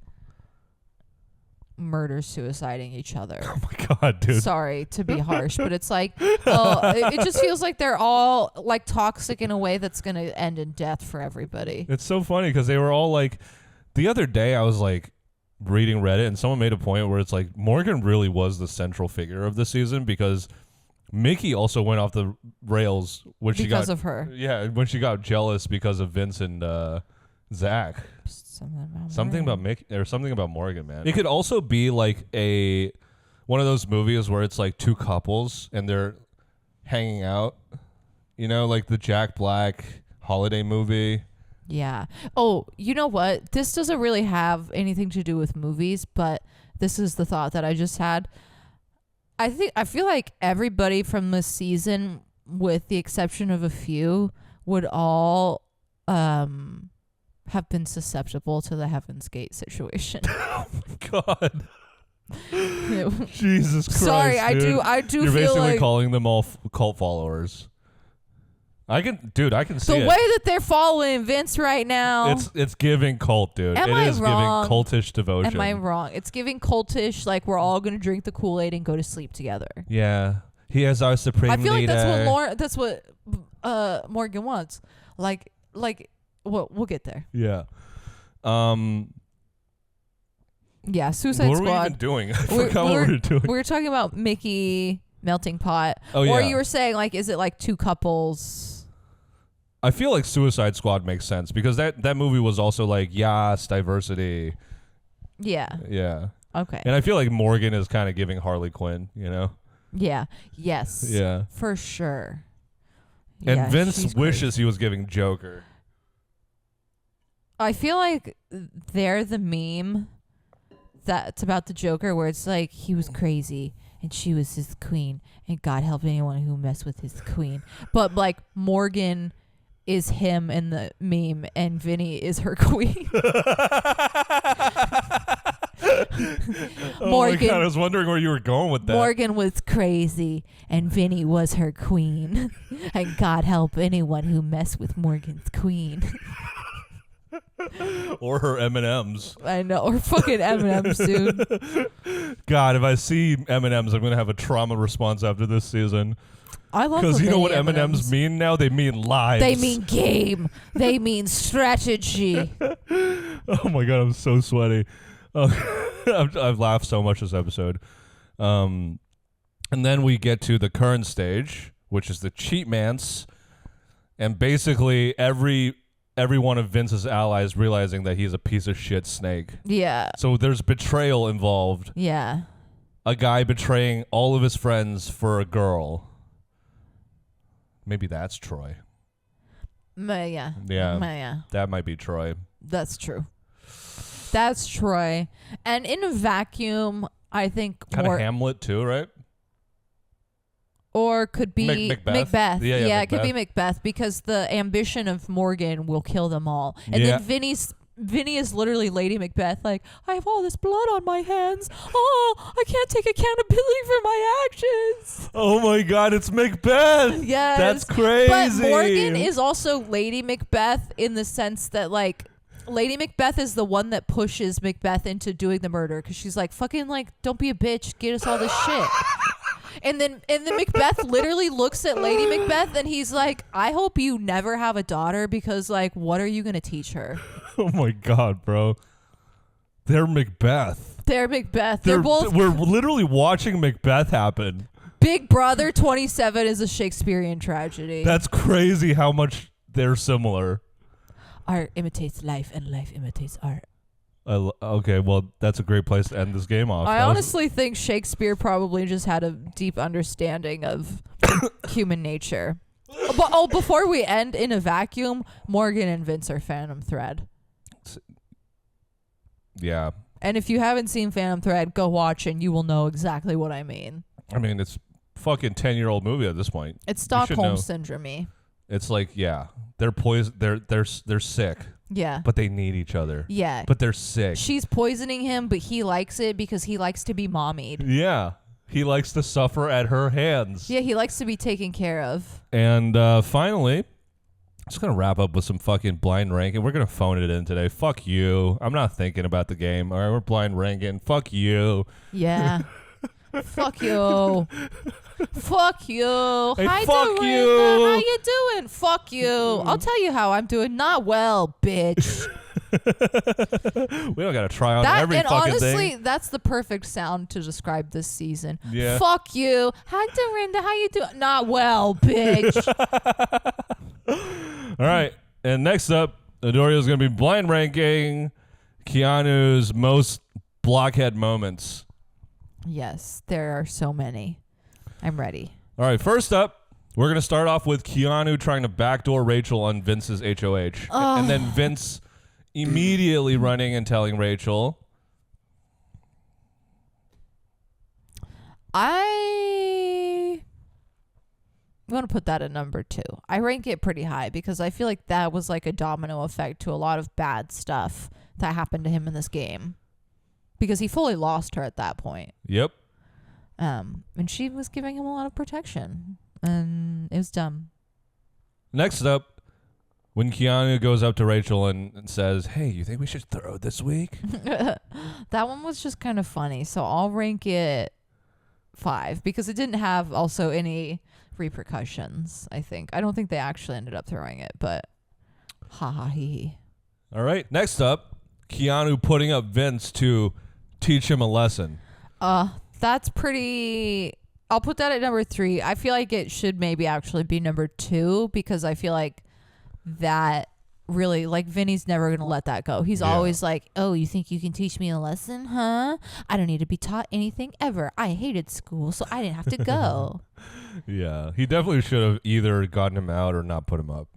A: murder-suiciding each other.
B: Oh my God, dude.
A: Sorry to be harsh, but it's like, it just feels like they're all like toxic in a way that's going to end in death for everybody.
B: It's so funny because they were all like, the other day I was like reading Reddit and someone made a point where it's like Morgan really was the central figure of the season because Mickey also went off the rails when she got
A: because of her.
B: Yeah, when she got jealous because of Vince and Zach. Something about Mickey or something about Morgan, man. It could also be like one of those movies where it's like two couples and they're hanging out. Like the Jack Black holiday movie.
A: Yeah. Oh, you know what? This doesn't really have anything to do with movies, but this is the thought that I just had. I feel like everybody from this season, with the exception of a few, would all have been susceptible to the Heaven's Gate situation.
B: Oh my God. Jesus Christ.
A: Sorry,
B: dude.
A: I do
B: You're
A: feel
B: basically
A: like
B: calling them all cult followers. I can see
A: the way that they're following Vince right now.
B: It's giving cult, dude. It is giving cultish devotion.
A: Am I wrong? It's giving cultish, like we're all gonna drink the Kool-Aid and go to sleep together.
B: Yeah, he is our supreme leader.
A: I feel like that's what Morgan wants. Like we'll get there.
B: Yeah.
A: Yeah, Suicide Squad.
B: What were we even doing? I forgot what we were doing.
A: We were talking about Mickey melting pot.
B: Oh, yeah.
A: Or you were saying, like, is it like two couples?
B: I feel like Suicide Squad makes sense because that movie was also like, yes, diversity.
A: Yeah.
B: Yeah.
A: Okay.
B: And I feel like Morgan is kind of giving Harley Quinn,
A: Yeah. Yes.
B: Yeah.
A: For sure.
B: And
A: yeah,
B: Vince wishes he was giving Joker.
A: I feel like they're the meme that's about the Joker where it's like he was crazy and she was his queen and God help anyone who messed with his queen. But like Morgan is him in the meme and Vinny is her queen.
B: Oh my God, I was wondering where you were going with that.
A: Morgan was crazy and Vinny was her queen. And God help anyone who messed with Morgan's queen.
B: Or her M&Ms.
A: I know, or fucking M&Ms, dude.
B: God, if I see M&Ms, I'm gonna have a trauma response after this season.
A: I love
B: because you know what M&Ms mean now? They mean lives.
A: They mean game. They mean strategy.
B: Oh my God, I'm so sweaty. I've laughed so much this episode. And then we get to the current stage, which is the cheat mance, and basically every one of Vince's allies realizing that he's a piece of shit snake.
A: Yeah.
B: So there's betrayal involved.
A: Yeah.
B: A guy betraying all of his friends for a girl. Maybe that's Troy.
A: Yeah.
B: Yeah. That might be Troy.
A: That's true. That's Troy. And in a vacuum, I think
B: kind of Hamlet too, right?
A: Or could be Macbeth.
B: Yeah,
A: it could be Macbeth because the ambition of Morgan will kill them all. And then Vinny is literally Lady Macbeth, like, I have all this blood on my hands. Oh, I can't take accountability for my actions.
B: Oh my God, it's Macbeth.
A: Yes.
B: That's crazy.
A: But Morgan is also Lady Macbeth in the sense that, like, Lady Macbeth is the one that pushes Macbeth into doing the murder because she's like, fucking, like, don't be a bitch. Get us all this shit. And then Macbeth literally looks at Lady Macbeth and he's like, I hope you never have a daughter because, like, what are you going to teach her?
B: Oh my God, bro. They're Macbeth.
A: They're Macbeth. They're both.
B: We're literally watching Macbeth happen.
A: Big Brother 27 is a Shakespearean tragedy.
B: That's crazy how much they're similar.
A: art imitates life and life imitates art.
B: Okay, well, that's a great place to end this game off.
A: I honestly think Shakespeare probably just had a deep understanding of human nature. But before we end in a vacuum, Morgan and Vince are Phantom Thread.
B: Yeah.
A: And if you haven't seen Phantom Thread, go watch and you will know exactly what I mean.
B: I mean, it's fucking 10-year-old movie at this point.
A: It's Stockholm Syndrome-y.
B: It's like, yeah, they're poison. They're sick.
A: Yeah.
B: But they need each other.
A: Yeah.
B: But they're sick.
A: She's poisoning him, but he likes it because he likes to be mommied.
B: Yeah. He likes to suffer at her hands.
A: Yeah, he likes to be taken care of.
B: And finally, I'm just going to wrap up with some fucking blind ranking. We're going to phone it in today. Fuck you. I'm not thinking about the game. All right, we're blind ranking. Fuck you.
A: Yeah. Fuck you. Fuck you.
B: Hey,
A: Hi,
B: fuck
A: Dorinda.
B: you.
A: How you doing? Fuck you. I'll tell you how I'm doing. Not well, bitch.
B: We don't got to try on every
A: and
B: fucking
A: honestly,
B: thing.
A: that's the perfect sound to describe this season.
B: Yeah.
A: Fuck you. Hi, Dorinda. How you doing? Not well, bitch.
B: All right. And next up, Adouria is going to be blind ranking Keanu's most blockhead moments.
A: Yes, there are so many. I'm ready.
B: All right. First up, we're going to start off with Keanu trying to backdoor Rachel on Vince's HOH. And then Vince immediately running and telling Rachel.
A: I want to put that at number 2. I rank it pretty high because I feel like that was like a domino effect to a lot of bad stuff that happened to him in this game. Because he fully lost her at that point.
B: Yep.
A: And she was giving him a lot of protection. And it was dumb.
B: Next up, when Keanu goes up to Rachel and says, hey, you think we should throw this week?
A: That one was just kind of funny. So I'll rank it 5 because it didn't have also any repercussions, I think. I don't think they actually ended up throwing it, but ha ha hee.
B: All right. Next up, Keanu putting up Vince to teach him a lesson.
A: That's pretty... I'll put that at number 3. I feel like it should maybe actually be number 2 because I feel like that really, like, Vinny's never going to let that go. He's always like, oh, you think you can teach me a lesson, huh? I don't need to be taught anything ever. I hated school, so I didn't have to go.
B: Yeah. He definitely should have either gotten him out or not put him up.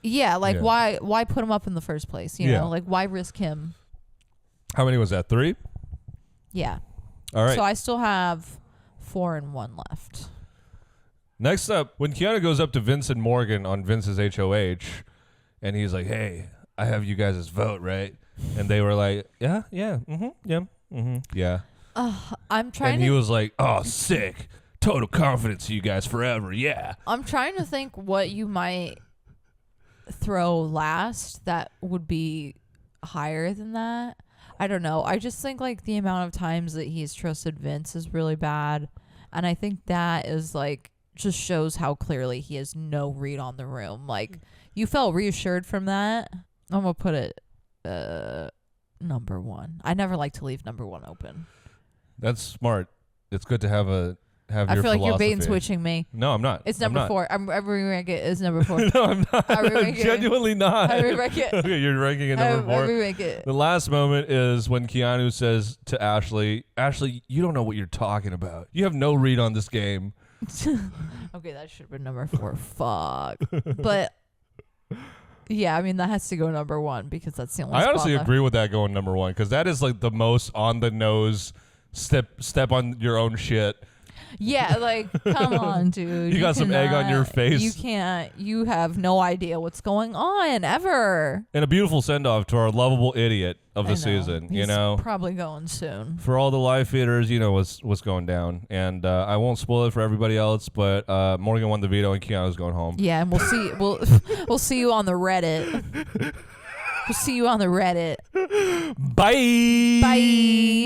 A: Yeah, like, why put him up in the first place? You know, like, why risk him?
B: How many was that? 3?
A: Yeah.
B: All right.
A: So I still have 4 and 1 left.
B: Next up, when Keanu goes up to Vince and Morgan on Vince's HOH, and he's like, hey, I have you guys' vote, right? And they were like, yeah.
A: I'm trying
B: And he was like, oh, sick. Total confidence in you guys forever, yeah.
A: I'm trying to think what you might throw last that would be higher than that. I don't know. I just think like the amount of times that he's trusted Vince is really bad. And I think that is like just shows how clearly he has no read on the room. Like you felt reassured from that. I'm going to put it number 1. I never like to leave number 1 open.
B: That's smart. It's good to have your
A: I feel like
B: philosophy.
A: you're bait and switching me.
B: No, I'm not.
A: It's number 4. I'm re-rank it. It's number 4.
B: No, I'm not. I'm genuinely not.
A: I re-rank it.
B: Okay, you're ranking it number 4.
A: I re-rank it. The
B: last moment is when Keanu says to Ashley, you don't know what you're talking about. You have no read on this game.
A: Okay, that should have been number 4. Fuck. But yeah, I mean that has to go number 1 because that's the only.
B: I honestly agree with that going number 1 because that is like the most on the nose step on your own shit.
A: Yeah, like come on, dude.
B: You got some egg on your face.
A: You can't. You have no idea what's going on ever.
B: And a beautiful send off to our lovable idiot of the season.
A: He's
B: you know,
A: probably going soon.
B: For all the live feeders, you know what's going down, and I won't spoil it for everybody else. But Morgan won the veto, and Keanu's going home.
A: Yeah, and we'll see. We'll see you on the Reddit. We'll see you on the Reddit.
B: Bye.
A: Bye.